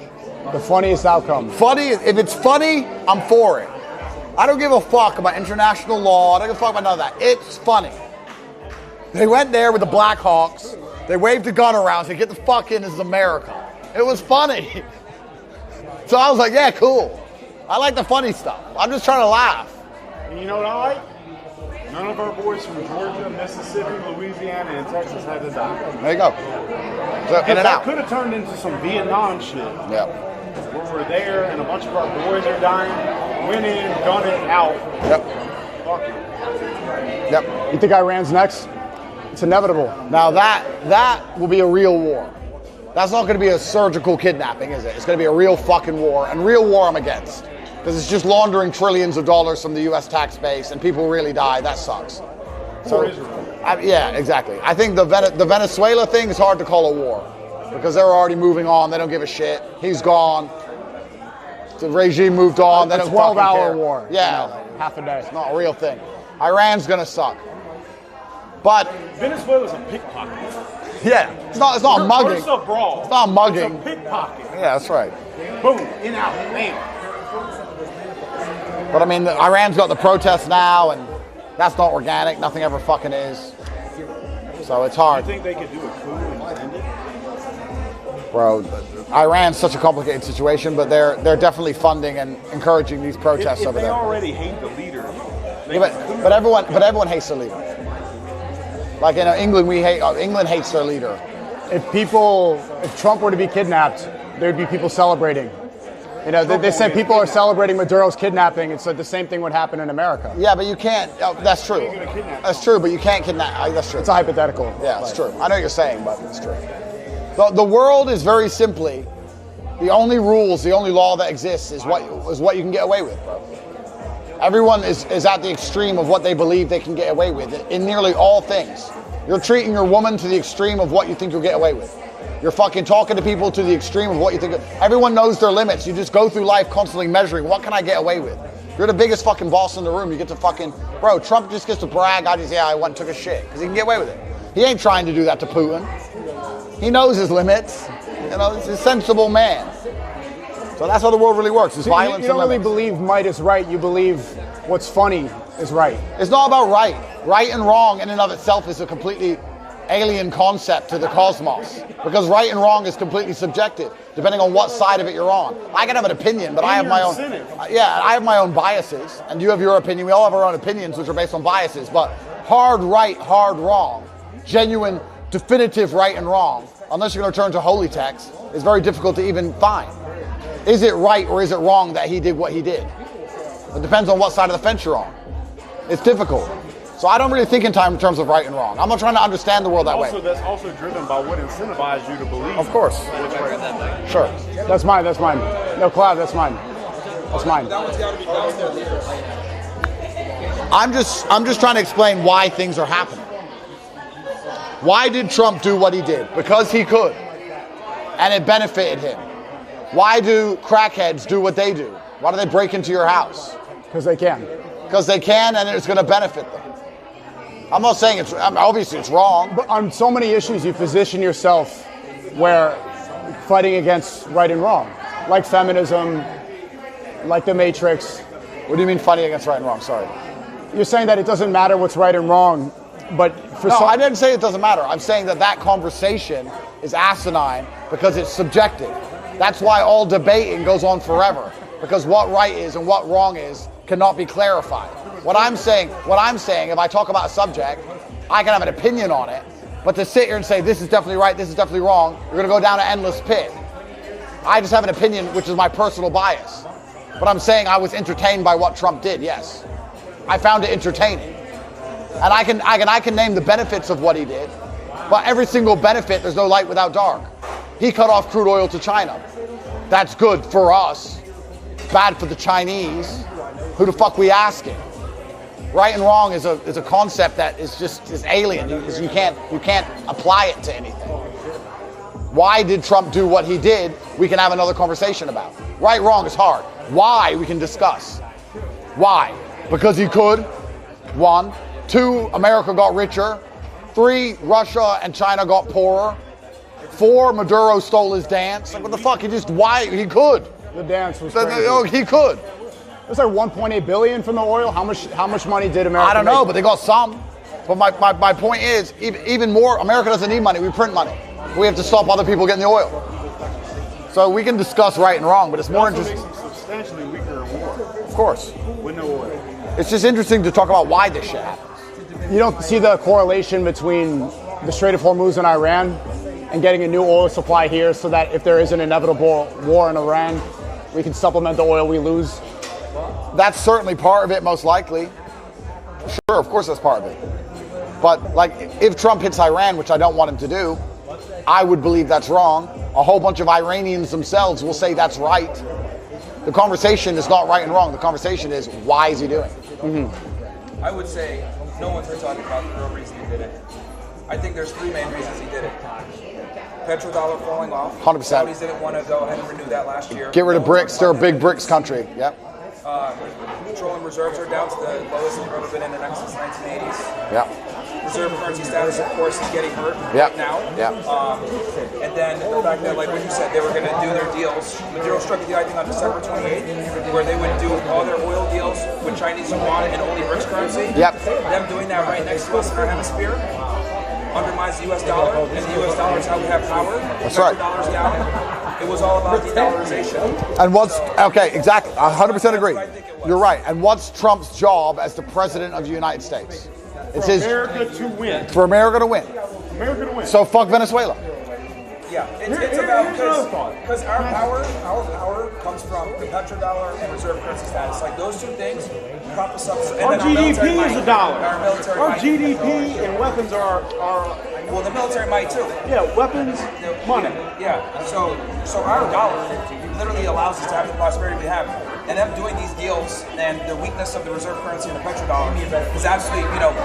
The funniest outcome. Funny, if it's funny, I'm for it. I don't give a fuck about international law. I don't give a fuck about none of that. It's funny. They went there with the Blackhawks. They waved the gun around, said, get the fuck in, this is America. It was funny. So I was like, yeah, cool. I like the funny stuff. I'm just trying to laugh. And you know what I like? None of our boys from Georgia, Mississippi, Louisiana, and Texas had to die. There you go. So, in and That out. could have turned into some Vietnam shit. Yeah. Where we're there and a bunch of our boys are dying. Went in, gun it, out. Yep. Fuck it. Yep. You think Iran's next? It's inevitable. Now that will be a real war. That's not going to be a surgical kidnapping, is it? It's going to be a real fucking war. And real war I'm against. Because it's just laundering trillions of dollars from the U.S. tax base and people really die. That sucks. So, yeah, exactly. I think the Venezuela thing is hard to call a war. Because they're already moving on. They don't give a shit. He's gone. The regime moved on. They don't fucking 12-hour care. war. Yeah. No, half a day. It's not a real thing. Iran's going to suck. But Venezuela's a pickpocket. yeah, it's not a mugging. It's a brawl. It's not a mugging. It's a pickpocket. Yeah, that's right. Boom, in, out, bam. But I mean, Iran's got the protests now, and that's not organic. Nothing ever fucking is. So it's hard. You think they could do a coup and end it? Bro, Iran's such a complicated situation, but they're definitely funding and encouraging these protests If over they there. already hate the leader, they Yeah, can coup. but everyone hates their leader. Like in England, England hates their leader. If Trump were to be kidnapped, there'd be people celebrating. You know, they said people are celebrating Maduro's kidnapping, and so the same thing would happen in America. Yeah, but you can't. That's true. That's true, but you can't kidnap. That's true. It's a hypothetical. Yeah, it's true. I know what you're saying, but it's true. The world is very simply the only rules, the only law that exists is what you can get away with, bro. Everyone is at the extreme of what they believe they can get away with in nearly all things. You're treating your woman to the extreme of what you think you'll get away with. You're fucking talking to people to the extreme of what you think. Everyone knows their limits. You just go through life constantly measuring, what can I get away with? You're the biggest fucking boss in the room. You get to fucking, bro, Trump just gets to brag. I went and took a shit because he can get away with it. He ain't trying to do that to Putin. He knows his limits. You know, he's a sensible man. So that's how the world really works. It's violence You don't and really limits. believe might is right. You believe what's funny is right. It's not about right. Right and wrong in and of itself is a completely alien concept to the cosmos. Because right and wrong is completely subjective, depending on what side of it you're on. I can have an opinion, but I have my own. Yeah, I have my own biases, and you have your opinion. We all have our own opinions, which are based on biases. But hard right, hard wrong, genuine, definitive right and wrong, unless you're going to turn to holy text, is very difficult to even find. Is it right or is it wrong that he did what he did? It depends on what side of the fence you're on. It's difficult. So I don't really think in terms of right and wrong. I'm not trying to understand the world that way. That's also driven by what incentivized you to believe. Of course. Sure. That's mine. No, Clav, that's mine. That's mine. I'm just trying to explain why things are happening. Why did Trump do what he did? Because he could. And it benefited him. Why do crackheads do what they do? Why do they break into your house? Because they can. Because they can, and it's going to benefit them. I'm not saying obviously it's wrong. But on so many issues, you position yourself where fighting against right and wrong, like feminism, like the Matrix. What do you mean fighting against right and wrong? Sorry. You're saying that it doesn't matter what's right and wrong, but I didn't say it doesn't matter. I'm saying that conversation is asinine because it's subjective. That's why all debating goes on forever, because what right is and what wrong is cannot be clarified. What I'm saying, if I talk about a subject, I can have an opinion on it, but to sit here and say this is definitely right, this is definitely wrong, you're going to go down an endless pit. I just have an opinion, which is my personal bias. But I'm saying I was entertained by what Trump did. Yes, I found it entertaining, and I can name the benefits of what he did. But every single benefit, there's no light without dark. He cut off crude oil to China. That's good for us. Bad for the Chinese. Who the fuck we asking? Right and wrong is a concept that is alien. You can't apply it to anything. Why did Trump do what he did? We can have another conversation about. Right, wrong is hard. Why, we can discuss. Why? Because he could. 1. 2, America got richer. 3, Russia and China got poorer. 4, Maduro stole his dance. Like, what the fuck? He could. The dance was crazy. He could. It was like 1.8 billion from the oil. How much money did America I don't know, make? but they got some. But my point is, even more, America doesn't need money. We print money. We have to stop other people getting the oil. So we can discuss right and wrong, but it's more interesting. Makes them substantially weaker in war. Of course. With no oil. It's just interesting to talk about why this shit happens. You don't see the correlation between the Strait of Hormuz and Iran and getting a new oil supply here so that if there is an inevitable war in Iran, we can supplement the oil we lose? That's certainly part of it, most likely. Sure, of course that's part of it. But like, if Trump hits Iran, which I don't want him to do, I would believe that's wrong. A whole bunch of Iranians themselves will say that's right. The conversation is not right and wrong. The conversation is, why is he doing it? I would say no one's been talking about the real reason he did it. I think there's 3 main reasons he did it. Petrodollar falling off. 100%. Saudis didn't want to go ahead and renew that last year. Get rid of BRICS. They're a big BRICS country. Yep. Petroleum reserves are down to the lowest they've ever been in since the 1980s. Yep. Reserve currency status, of course, is getting hurt Yep. right now. Yep. And then the fact that, like what you said, they were going to do their deals. Maduro struck a deal, I think, on December 28th, where they would do all their oil deals with Chinese yuan and only BRICS currency. Yep. Them doing that right next to us in our hemisphere undermines the U.S. dollar, and the U.S. dollar is how we have power. That's right. $dollars down. It was all about de-dollarization. And okay, exactly, 100% agree. You're right. And what's Trump's job as the president of the United States? It's his America to win. for America to win. America to win. So fuck Venezuela. Yeah, it's about because our power comes from the petrodollar and reserve currency status. Like those 2 things prop us up. Our GDP is a dollar. Our military Our might. GDP and weapons are Well, the military might too. yeah, weapons, money. Yeah. So our dollar literally allows us to have the prosperity we have. And them doing these deals and the weakness of the reserve currency and the petrodollar is absolutely,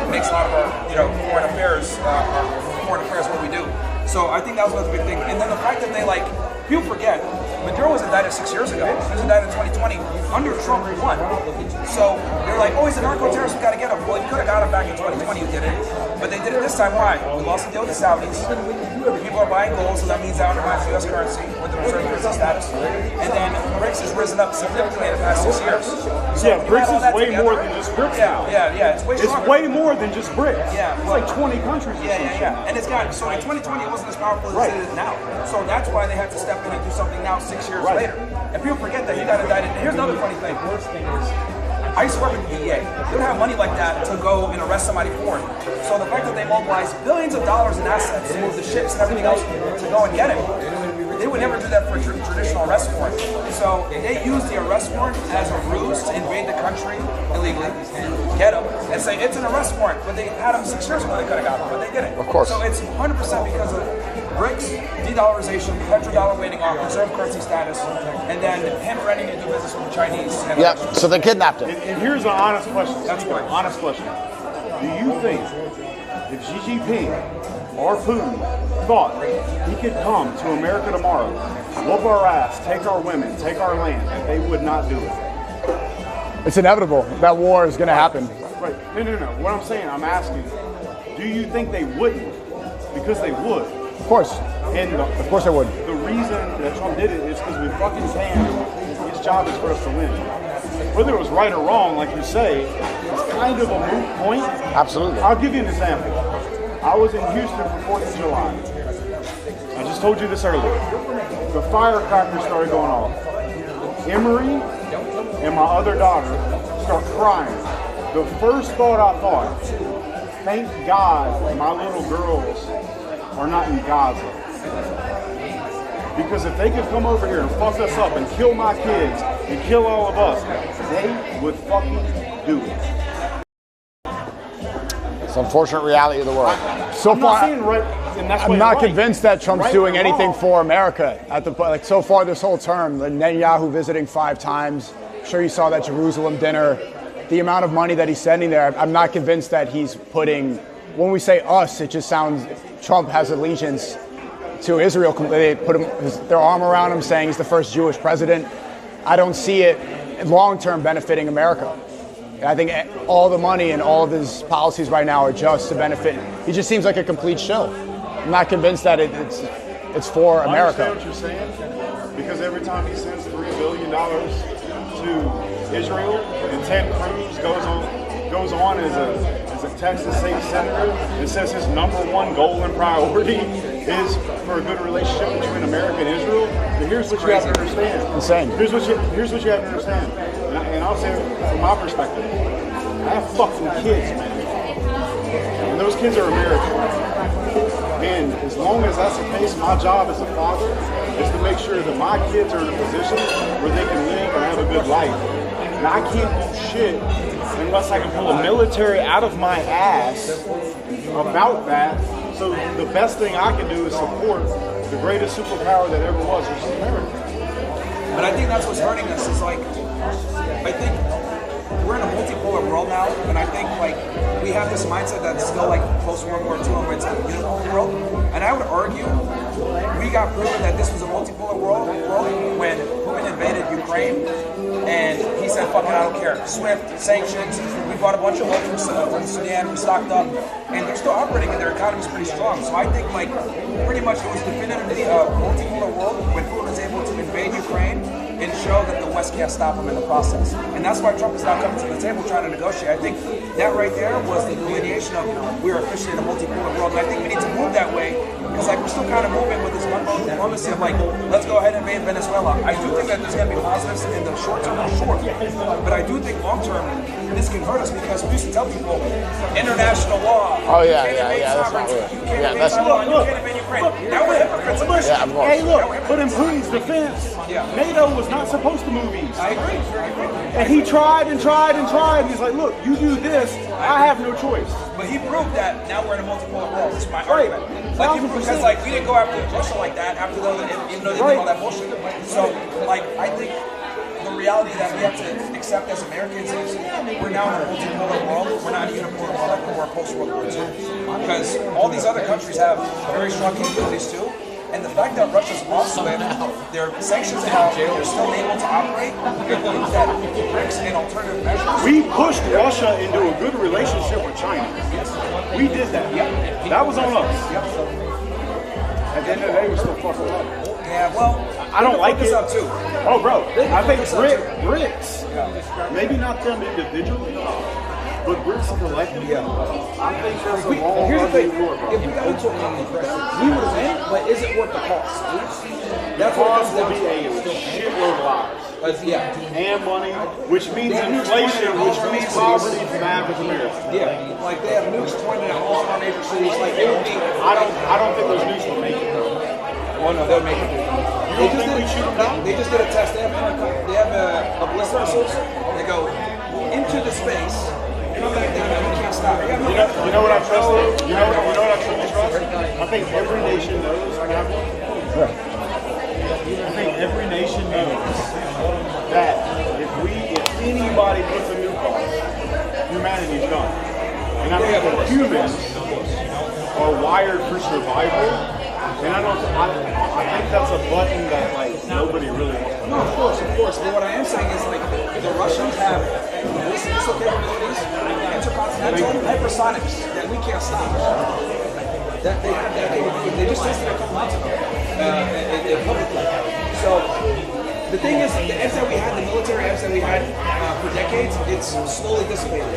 makes a lot of our, foreign affairs what we do. So I think that was another big thing. And then the fact that people forget, Maduro was indicted 6 years ago. He was indicted in 2020 under Trump 1. So they're like, oh, he's a narco-terrorist, we got to get him. Well, you could have got him back in 2020, you did it. But they did it this time. Why? We lost the deal with the Saudis. People are buying gold, so that means that undermines U.S. currency with the reserve currency status. And then BRICS has risen up significantly in the past 6 years. So Yeah, BRICS is way more than just BRICS. Yeah. It's way stronger. It's way more than just BRICS. Yeah. It's like 20 countries. Yeah. And it's got, so in 2020 it wasn't as powerful as it is now. So that's why they had to step in and do something now 6 years later. And people forget that he got indicted. And here's another funny thing. I used to work with the DEA. They don't have money like that to go and arrest somebody foreign. So the fact that they mobilized billions of dollars in assets to move the ships and everything else to go and get him, they would never do that for a traditional arrest warrant. So they used the arrest warrant as a ruse to invade the country illegally, get him, and say it's an arrest warrant. But they had him 6 years ago, they could have got him, but they didn't. Of course. So it's 100% because of BRICS, de-dollarization, petrodollar waning off, reserve currency status, and then him ready to do business with the Chinese. Yep. So they kidnapped him. And here's an honest question. That's right. Honest question. Do you think if Xi Jinping or Putin thought he could come to America tomorrow, whoop our ass, take our women, take our land, that they would not do it? It's inevitable. That war is going to happen. Right. No. What I'm saying, I'm asking, do you think they wouldn't? Because they would. Of course. And Of course they would. the reason that Trump did it is because we fucking can. His job is for us to win. Whether it was right or wrong, like you say, it's kind of a moot point. Absolutely. I'll give you an example. I was in Houston for 4th of July. I just told you this earlier. The firecracker started going off. Emery and my other daughter start crying. The first thought I thought, thank God my little girls are not in Gaza. Because if they could come over here and fuck us up and kill my kids and kill all of us, they would fucking do it. It's an unfortunate reality of the world. So I'm far, not saying right, and that's I'm why not you're right. convinced that Trump's Right doing or anything wrong. for America. So far this whole term, Netanyahu visiting 5 times. I'm sure you saw that Jerusalem dinner. The amount of money that he's sending there, I'm not convinced that he's putting. When we say us, it just sounds Trump has allegiance to Israel. They put their arm around him, saying he's the first Jewish president. I don't see it long-term benefiting America. I think all the money and all of his policies right now are just to benefit. He just seems like a complete shill. I'm not convinced that it's for America. I understand what you're saying, because every time he sends $3 billion to Israel, and Ted Cruz goes on as a Texas state senator and says his #1 goal and priority is for a good relationship between America and Israel. But here's what you have to understand. Insane. Here's what you have to understand. And I'll say it from my perspective. I have fucking kids, man. And those kids are American. And as long as that's the case, my job as a father is to make sure that my kids are in a position where they can live and have a good life. And I can't do shit unless I can pull a military out of my ass about that. So the best thing I can do is support the greatest superpower that ever was, which is America. But I think that's what's hurting us. Is like, I think we're in a multipolar world now, and I think like we have this mindset that's still like post World War II, where it's a unipolar world. And I would argue we got proven that this was a multipolar world when Putin invaded Ukraine, and he said, "Fuck it, I don't care." SWIFT sanctions. We bought a bunch of oil from Sudan. We stocked up, and they're still operating, and their economy's pretty strong. So I think like pretty much it was definitively a multipolar world when Putin was able to invade Ukraine and show that the West can't stop him in the process. And that's why Trump is now coming to the table trying to negotiate. I think that right there was the delineation of we're officially in a multipolar world. And I think we need to move that way, because like we're still kind of moving with this gunboat diplomacy of like, let's go ahead and invade Venezuela. I do think that there's going to be positives in the short term, sure. But I do think long term, this can hurt us, because we used to tell people international law. Oh, yeah, you can't invade that's not sovereignty, real. you can't Yeah, invade that's Taiwan, you look, can't invade Ukraine. Now we're hypocrites. Yeah, of course. Hey, look, but in Putin's defense, NATO was not supposed to move east. I agree. And he tried and tried and tried, and he's like, look, you do this, I have no choice. But he proved that now we're in a multipolar world. That's my Right. argument. Like, he proved, because like we didn't go after Russia like that after those, even though they did all that bullshit. So like I think the reality that we have to accept as Americans is we're now in a multipolar world. We're not in a unipolar world like we were post World War II. Because all these other countries have very strong capabilities too. And the fact that Russia's lost SWIFT, their sanctions out, they're still able to operate. I think that BRICS and alternative measures. We pushed Russia into a good relationship with China. We did that. That was on us. At the end of the day, we're still fucking up. Yeah, well, I don't like this it. up too. Oh, bro, I think BRICS, maybe not them individually, but BRICS collectively, I think that's a long Here's the thing, war, bro. if we got into a compression, we would have won, but is it worth the cost? That's what Cost it will comes be down to. a shitload of lives. Yeah. And money, which means inflation, which means poverty for the average American. Yeah, like they have nukes pointed at all of our major cities. Like it would be. I don't think those nukes will make it. Well, no, they'll make it. You don't think we shoot them down? They just did a test. They have a blister missiles. They go into the space. Come back down, and we can't stop. You know what I trust though? You know what I truly trust? I think every nation knows. I think every nation knows that if anybody puts a nuke on us, humanity's done. And I think that humans are wired for survival. And I think that's a button that like nobody really wants to No, of course. But what I am saying is like the Russians have missile capabilities, intercontinental hypersonics that we can't stop. That they have that capability. They just tested it a couple months ago publicly. So the thing is, the edge that we had, the military edge that we had for decades, it's slowly dissipated.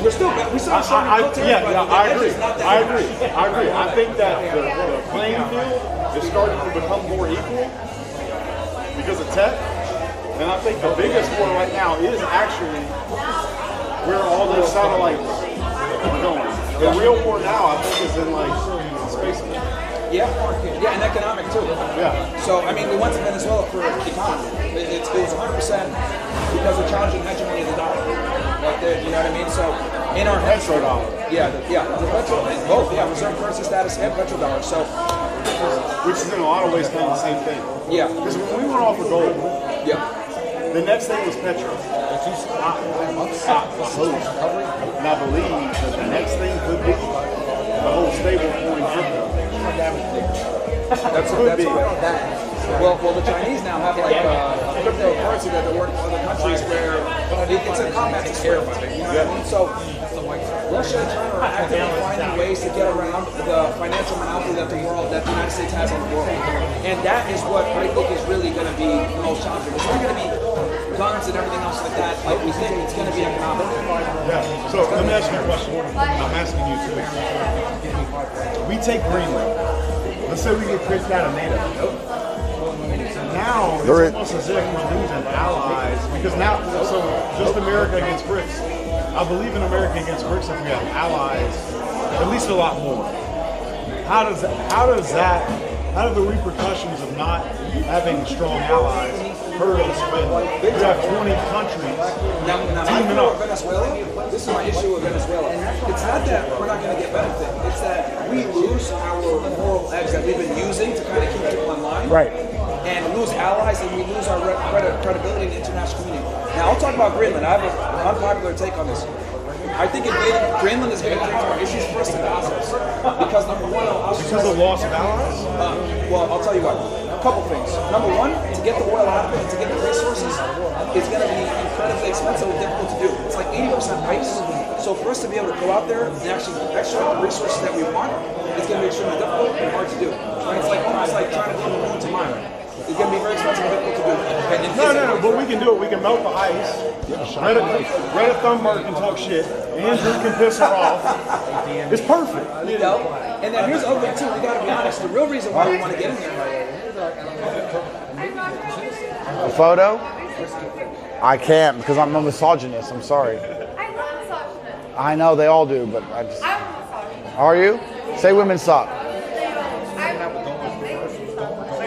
We still have strong military, but the edge is not that I agree. I think that the playing field is starting to become more equal because of tech. And I think the biggest war right now is actually where all those satellites are going. The real war now, I think, is in like space. Yeah, and economic too. Yeah. So, I mean, we went to Venezuela for economy. It was 100% because of challenging hegemony of the dollar. Like, you know what I mean? So, in our Petrodollar. the petro, both, reserve currency status and petrodollar. So, Which is in a lot of ways kind of the same thing. yeah, Because when we went off of gold, yeah. the next thing was petro. And I believe that the next thing could be the whole stable coin crypto. That's well, the Chinese now have like cryptocurrency that they're working with other countries where it's a combat to square. You know what I mean? So Russia and China are actively finding ways to get around the financial monopoly that the United States has on the world, and that is what I think is really going to be the most challenging. It's not going to be guns and everything else like that. Like we think it's going to be economic. Yeah. So let me ask you a question. I'm asking you too. We take Greenland. Let's say we get kicked out of NATO. Now it's almost as if we're losing allies because now, so just America against BRICS. I believe in America against BRICS if we have allies, at least a lot more. How do the repercussions of not having strong allies hurt us when we have 20 countries teaming up? Venezuela, this is my issue with Venezuela. It's not that we're not going to get benefit. It's that we lose our moral edge that we've been using to kind of keep people in line. Right. And lose allies, and we lose our credibility in the international community. Now, I'll talk about Greenland. I have an unpopular take on this. I think Greenland is going to create more issues for us than Oslos. Because number one, because of loss of allies? Well, I'll tell you what. A couple things. Number one, to get the oil out of it and to get the resources, it's going to be incredibly expensive and difficult to do. It's like 80% ice. So for us to be able to go out there and actually extract the resources that we want, it's going to be extremely difficult and hard to do. Right? It's like almost like trying to go from moon to mine. It's going to be very expensive and difficult to do. No, but we can do it. We can melt the ice. Greta Thunberg can talk shit. Andrew can piss her off. It's perfect. You know? And then here's the other thing too. We got to be honest. The real reason why we want to get in here. A photo? I can't because I'm a misogynist. I'm sorry. I'm not a misogynist. I know they all do, but I just. I'm a misogynist. Are you? Say women suck.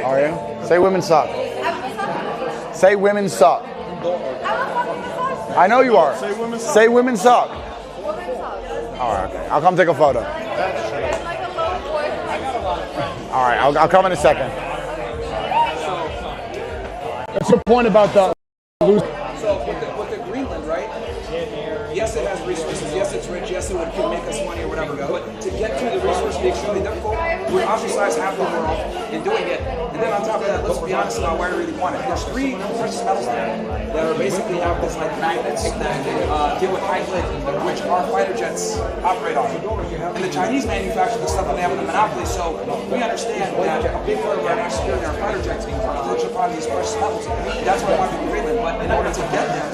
Are you? Say women suck. Say women suck. I know you are. Say women suck. All right, okay. I'll come take a photo. All right, I'll come in a second. What's your point about the lose? So with the Greenland, right? Yes, it has resources. Yes, it's rich. Yes, it can make us money or whatever. But to get to the resource be extremely difficult. We ostracize half the world in doing it. And then on top of that, let's be honest about why we really want it. There's 3 precious metals there that are basically have this like magnets that deal with high lit, which our fighter jets operate on. And the Chinese manufacture the stuff and they have a monopoly. So we understand that a big part of our national security, our fighter jets, touch upon these precious metals. That's why I want to be Greenland. But in order to get there,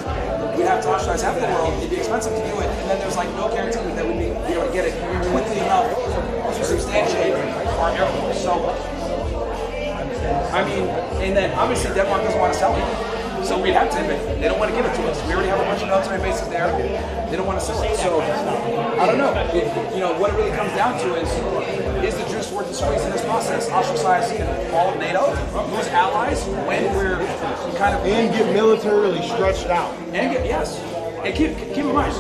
we have to ostracize half the world. It'd be expensive to do it, and then there's like no guarantee that we'd be able to get it quickly enough to substantiate our air force. So, I mean, and then obviously Denmark doesn't want to sell it, so we'd have to admit they don't want to give it to us. We already have a bunch of military bases there. They don't want to sell it. So, I don't know. What it really comes down to is the juice worth the squeeze in this process? Ostracize all of NATO, lose allies when we're kind of and get militarily stretched out. And keep in mind,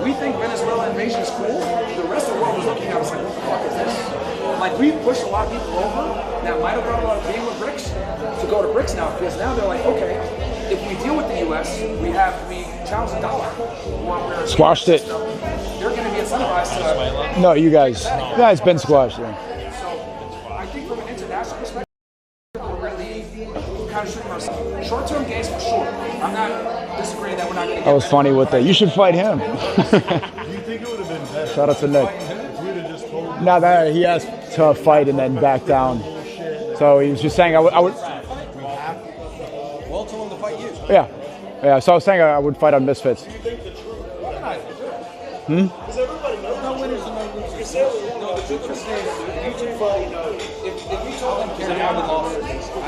we think Venezuela invasion is cool. The rest of the world is looking at us like, what the fuck is this? Like, we pushed a lot of people over that might have brought a lot of being with BRICS to go to BRICS now, because now they're like, okay, if we deal with the U.S., we challenge the dollar. Squashed it. They're going to be incentivized to. No, you guys been squashed. Yeah. So, I think from an international perspective, we're really kind of shooting ourselves. Short-term gains for sure. I'm not disagreeing that we're not going to get That was funny with that. You should fight him. Do you think it would have been better? Shout out to Nick. If we'd have just told him? No, that he asked to fight and then back down. So he was just saying I would. Well, tell him to fight you. Yeah. So I was saying I would fight on Misfits. Because everybody knows no winners and no losers. No, the truth of the matter is, if you told them to have the loss, I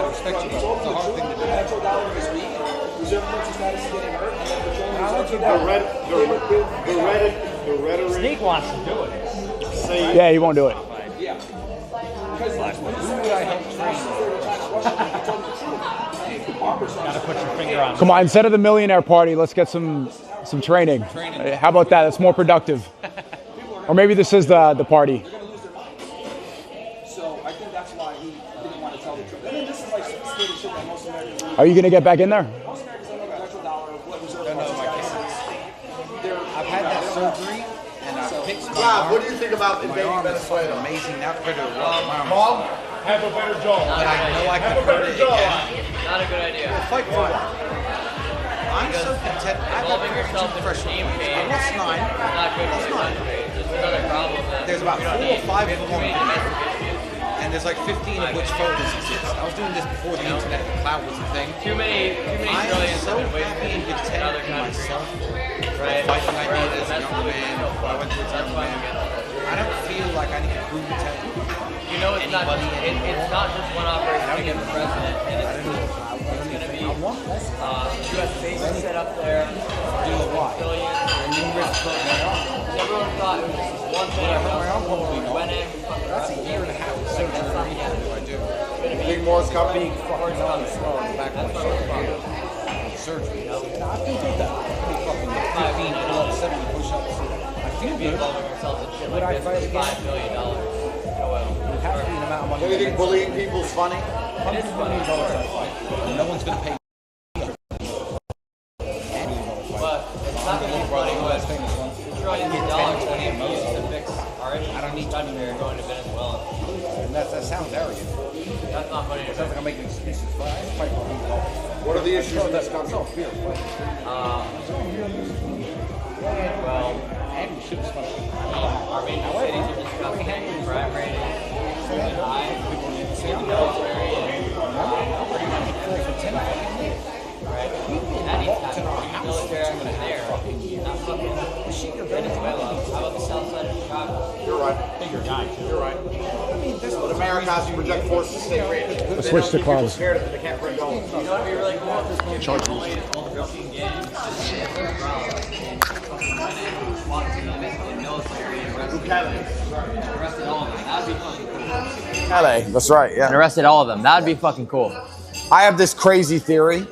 respect you, bro. It's a hard thing to do. $1 this week, reserve punch status is getting hurt, and then The rhetoric. Sneak wants to do it. Say, Yeah, he won't do it. yeah. Because who would I help train? Gotta put your finger on. Come on, instead of the millionaire party, let's get some training. How about that? That's more productive. Or maybe this is the party. They're going to lose their mind. So I think that's why he didn't want to tell the truth. I mean, this is like sophisticated shit that most Americans do. Are you going to get back in there? Most Americans don't know about $1, what reserve punch status is. I've had that surgery, and I fixed my Rob, arm. what do you think about My invading arm is fucking Venezuela? amazing now compared to my arm. Paul, have a better jaw. But I know I can hurt it again. Not a good idea. Fight for it. I'm so content. I've got Involving yourself in professional team games. games I lost 9. is not good for That's your not. country. It's just another problem that There's about we don't 4 need. or 5 We of have them too many on the domestic issues. and there's like 15 of which photos exist. I was doing this before the internet, the cloud was a thing. Too many I am trillions so have been happy and wasted in other content in countries. myself. Right? Fighting I Whereas did as a young domestically, man. no I fun. went to a That's young why we man. get that. I don't feel like I need to prove it to You know, it's not just, anybody it's not just one operation to get the president, and it's going to be U.S. bases set up there, billions, everyone thought it was just one thing, went in, That's a year and a half of surgery. I do. Big more's coming. Fucking coming slow in the back of my shoulder. Surgery. I feel good though. Pretty fucking 15 and all 70 push-ups. I feel good. involving ourselves in shit like this for $5 million. It has to be the amount of money. Do you think bullying people's funny? It is funny, No one's going to pay. but it's not going to be funny when trillions of dollars that we use to fix our issues. I don't need time here going to Venezuela. And that sounds arrogant. That's not funny. It sounds like I'm making excuses. But I fight for people. What are the issues in this country? Well, our major cities are disgusting. Crime rating is high. The military is right. Anytime military action there, not fucking Venezuela. How about the south side of Chicago? You're right. Bigger guy, too. You're right. But America has to project forces state rated. Let's switch to People cars. scared of it, they can't bring going. You know what would be really cool? If this game only is all 15 games. Military and arrested all of them. That would be fucking cool. LA, that's right, yeah. And arrested all of them. That would be fucking cool. I have this crazy theory,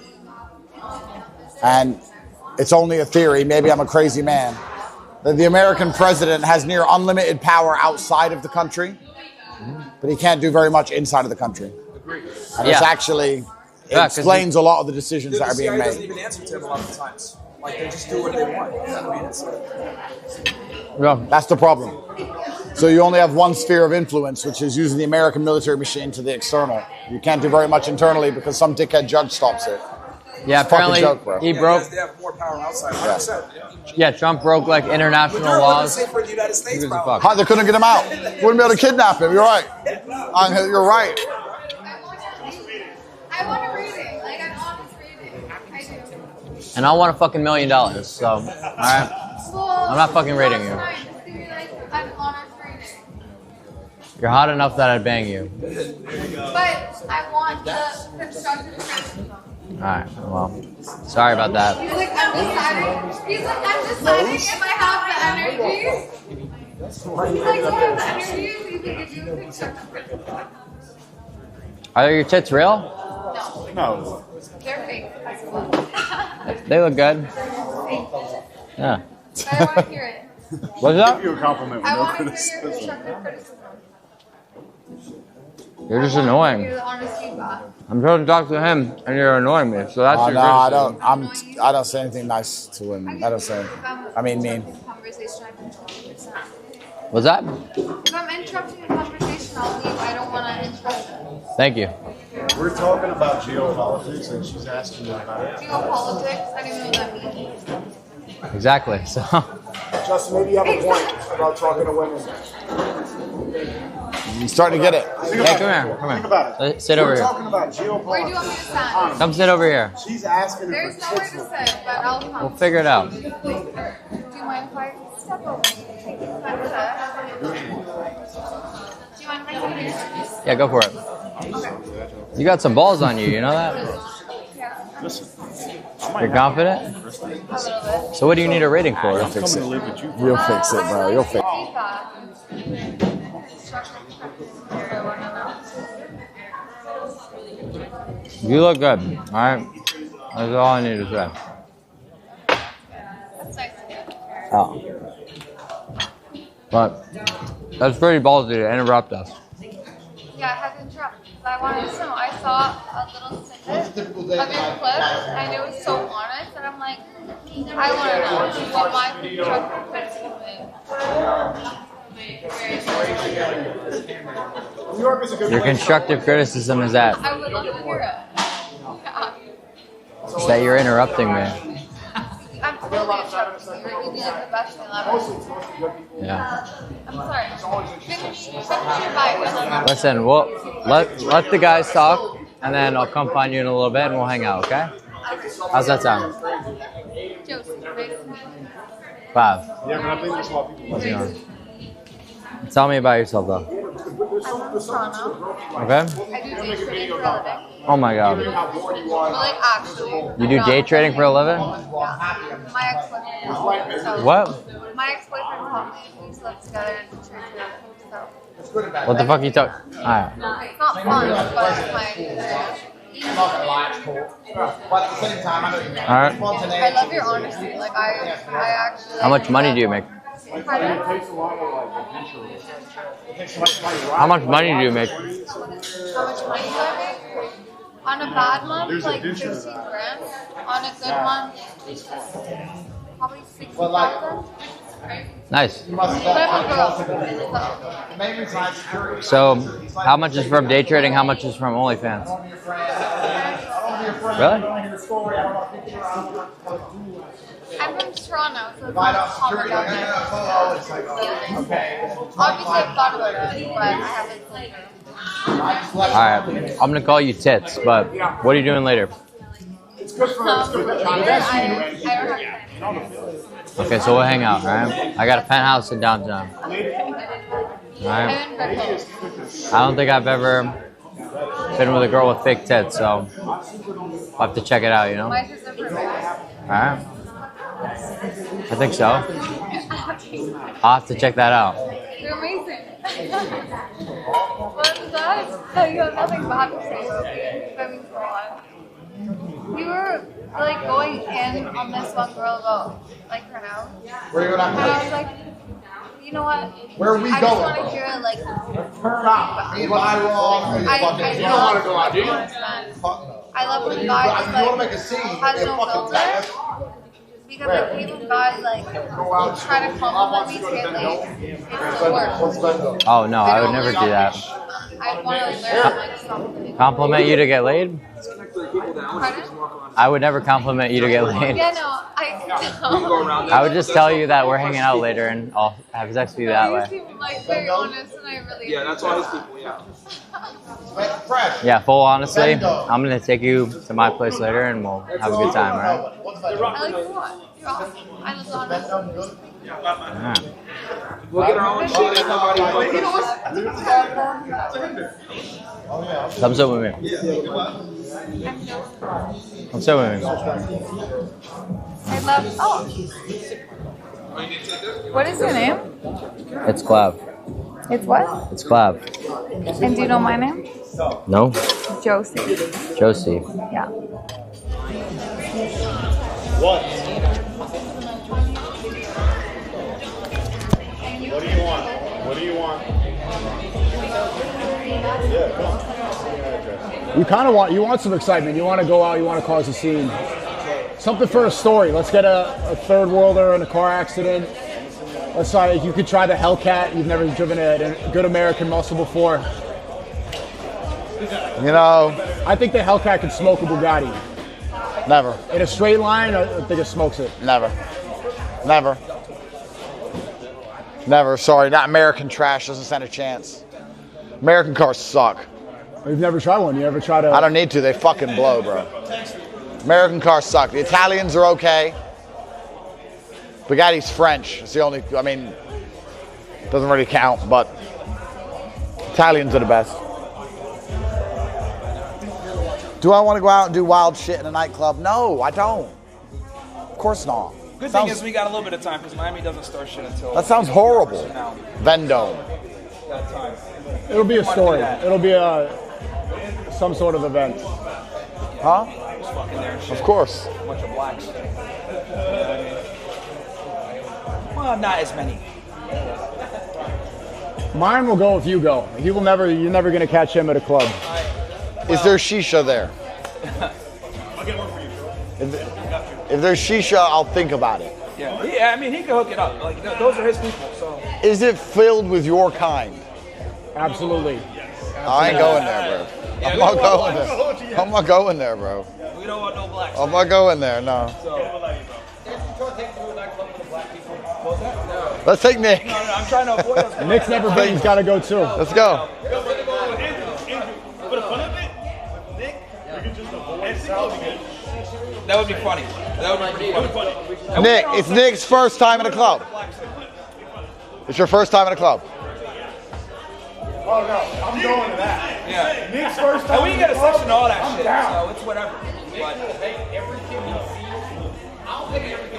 and it's only a theory, maybe I'm a crazy man, that the American president has near unlimited power outside of the country, but he can't do very much inside of the country. And it's actually, it explains a lot of the decisions that are being doesn't made. even answer to him a lot of the times. Like, they just do what they want. I mean, it's That's the problem. So you only have one sphere of influence, which is using the American military machine to the external. You can't do very much internally because some dickhead judge stops it. Yeah, It's a fucking apparently joke, bro. he broke. they have more power outside. 100%. Yeah, Trump broke like international They're laws. safe for the United States, Who gives a probably. fuck? How, they couldn't get him out. Wouldn't be able to kidnap him. You're right. You're right. I want a rating. Like, an honest rating. I do. And I want a fucking $1 million. So, all right, Well, I'm not fucking rating you. last night, just give me, like, an honest rating. You're hot enough that I'd bang you. But I want the constructive criticism. All right. Well, sorry about that. He's like, I'm deciding. He's like, I'm deciding if I have the energy. He's like, do I have the energy so you can give you constructive criticism? Are your tits real? No. No. They're fake. They look good. Yeah. But I want to hear it. What's up? Give you a compliment with I no want to hear your criticism. constructive criticism. You're just Hear annoying. the honest feedback. I'm trying to talk to him, and you're annoying me. So that's your No, I criticism. don't. I don't say anything nice to women. I don't say. I mean, mean. Conversation, I can interrupt. What's that? If I'm interrupting a conversation, I'll leave. I don't want to interrupt it. Thank you. We're talking about geopolitics, and she's asking me about it. Geopolitics, I don't even know what that means. Exactly. So. Justin, maybe you have a point about talking to women. You're starting to get it. Hey, come here. Come Think about here. it. Sit over We're here. talking about Where do you want me to geopolitics. stand? Come sit over here. She's asking There's if nowhere her to tits sit, but I'll come. We'll figure it out. Do you mind mind if I step over you? Take this back to that. Do you mind if I come here? Yeah, go for it. Okay. You got some balls on you, you know that? Yeah. You're confident? A little bit. So what do you need a rating for? You'll fix it. You'll fix it, bro. You'll fix it. You look good, alright? That's all I need to say. That's nice to hear. Oh. But that's pretty ballsy to interrupt us. Yeah, I had to interrupt. I wanted to know. I saw a little snippet of your clip, and it was so honest, and I'm like, I want to know what my constructive criticism is. Your constructive criticism is that. I would love to hear it. Is that you're interrupting me. I'm totally interrupting you. You did the best thing ever. Yeah. I'm sorry. Finish your bite. Listen, we'll let the guys talk, and then I'll come find you in a little bit, and we'll hang out, okay? How's that sound? Josie, nice to meet you. 5. Yeah, but I think there's a lot of people. How's it going? Tell me about yourself, though. I'm from Toronto. Okay? I do day trading for a living. Oh my God. But like actually. You do day trading for a living? Yeah. My ex-boyfriend. So What? my ex-boyfriend taught me. We used to live together and trade together. So What the fuck are you talking? Alright. it's not fun, but it's my Alright. I love your honesty. Like I actually. How much money do you make? Pardon? How much money do you make? How much money do I make? On a bad month, like 15 grand. On a good month, probably 60,000. Nice. But I'm a girl. So, how much is from day trading? How much is from OnlyFans? Really? I'm from Toronto, so it's not common down there. Obviously, I've thought about it, but I haven't played it. Alright. I'm gonna call you Tits, but what are you doing later? I don't have Okay, so we'll hang out, alright? I got a penthouse in downtown. Alright? I don't think I've ever been with a girl with fake tits, so I'll have to check it out, you know? My sister for Alright? I think so. I'll have to check that out. You're amazing. What is that? No, you have nothing bad to say about me. That means a lot. You were like going in on this one girl about like her house. Where you And at? I was like, you know what? Where are we I going? just want to hear like Turn up. Me and my wrong. I You don't want to go out, do you? I love when guys If you want to like make a scene, has they no fucking filter. Because like even guys like try to compliment me to get laid. It's the worst. Oh no, I would never do that. I want to learn like something. Compliment you to get laid? Pardon? I would never compliment you to get laid. Yeah, no, I I would just tell you that we're hanging out later and I'll have sex with you that You way. seem like very honest, and I really. Yeah, that's all his people. Yeah. Fresh. Yeah, full honestly, I'm gonna take you to my place later and we'll have a good time, alright? I like what? You're awesome. I was honest. Alright. We'll get our own shit. And nobody. Come sit with me. Come sit with me. I love. Oh. What is your name? It's Clav. It's what? It's Clav. And do you know my name? No? Josie. Josie. Yeah. What? What do you want? What do you want? Yeah, come on. You kind of want some excitement. You want to go out. You want to cause a scene. Something for a story. Let's get a third worlder in a car accident. Let's try. You could try the Hellcat. You've never driven a good American muscle before. You know, I think the Hellcat could smoke a Bugatti. never, In a straight line, I think it smokes it. never, never, never. Sorry, not American trash. Doesn't stand a chance. American cars suck. You've never tried one. You ever try to? I don't need to. They fucking blow, bro. American cars suck. The Italians are okay. Bugatti's French. It's the only, I mean, doesn't really count, but Italians are the best. Do I want to go out and do wild shit in a nightclub? No, I don't. Of course not. Good thing is we got a little bit of time because Miami doesn't start shit until. That sounds horrible. Vendome. That time. It'll be a story. It'll be some sort of event. Huh? Just fucking there and shit. Of course. A bunch of blacks. Well, not as many. Mine will go if you go. He will never. You're never gonna catch him at a club. Is there shisha there? I'll get one for you. If there's shisha, I'll think about it. Yeah, I mean, he can hook it up. Like, those are his people, so. Is it filled with your kind? Absolutely. I ain't going there, bro. I'm not going there. I'm not going there, bro. We don't want no blacks. I'm not going there, no. Let's take Nick. No, I'm trying to avoid those. Nick's never been. He's got to go too. Let's go. For the fun of it, Nick, we could just avoid salvaging. That would be funny. That would be funny. Nick, it's Nick's first time in a club. It's your first time in a club. Oh no, I'm going to that. Yeah. Nick's first time. And we can get a section of all that I'm shit, down. so it's whatever. But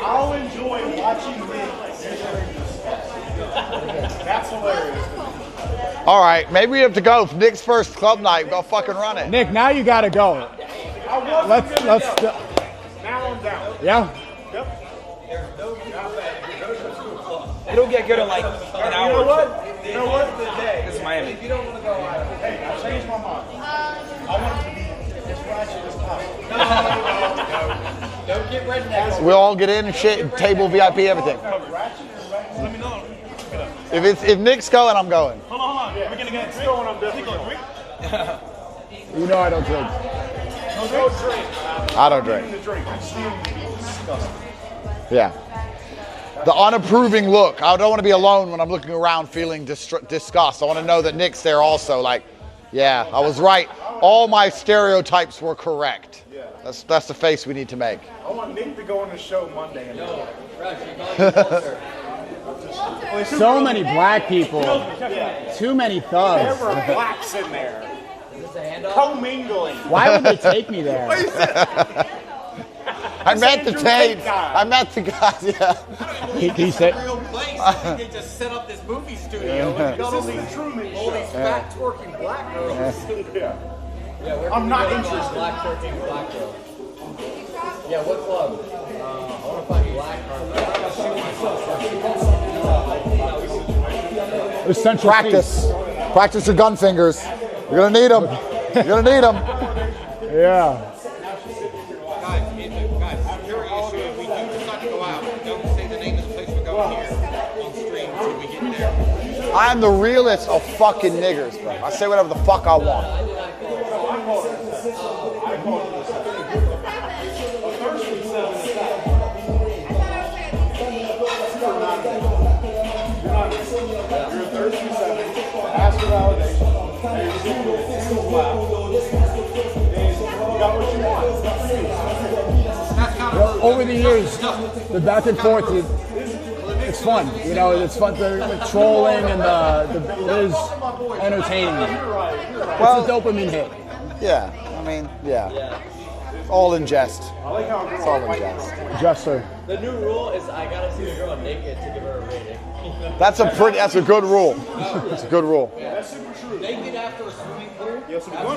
I'll enjoy watching Nick. That's hilarious. All right, maybe we have to go. If Nick's first club night, go fucking run it. Nick, now you gotta go. Let's. Now I'm down. Yeah. Yep. it'll get good in like an hour. You know what? You know what? This is Miami. Hey, I changed my mind. I want it to be as ratchet as possible. Don't get redneck. We'll all get in and shit, table, VIP, everything. Let me know. If Nick's going, I'm going. Hold on. We're gonna get Nick's going, I'm definitely going. You know I don't drink. No drink. I don't drink. The drink. Disgusting. Yeah. The unapproving look. I don't want to be alone when I'm looking around feeling disgust. I want to know that Nick's there also. Like, yeah, I was right. All my stereotypes were correct. Yeah. That's the face we need to make. I want Nick to go on the show Monday. And So many black people. Too many thugs. There were blacks in there. Commingling. Why would they take me there? I met the Tates. I met the guys. Yeah. He said. Real place. They just set up this movie studio and got all these fat twerking black girls. I'm not interested. Black twerking black girl. Yeah, what club? I want to find black Practice. Practice your gun fingers. You're gonna need them. You're gonna need them. Yeah. Guys, I'm curious if we do decide to go out, don't say the name of the place we're going here on stream until we get there. I'm the realest of fucking niggers, bro. I say whatever the fuck I want. You're thirsty 7. Ask for validation. You got what you want. Over the years, the back and forth, it's fun. You know, it's fun. The trolling and it is entertaining. Well, it's a dopamine hit. Yeah, I mean, yeah. All in jest. I like how It's all in jest. Jester. The new rule is I gotta see the girl naked to give her a rating. That's a good rule. It's a good rule. that's super true. Naked after a swimming pool? Yes,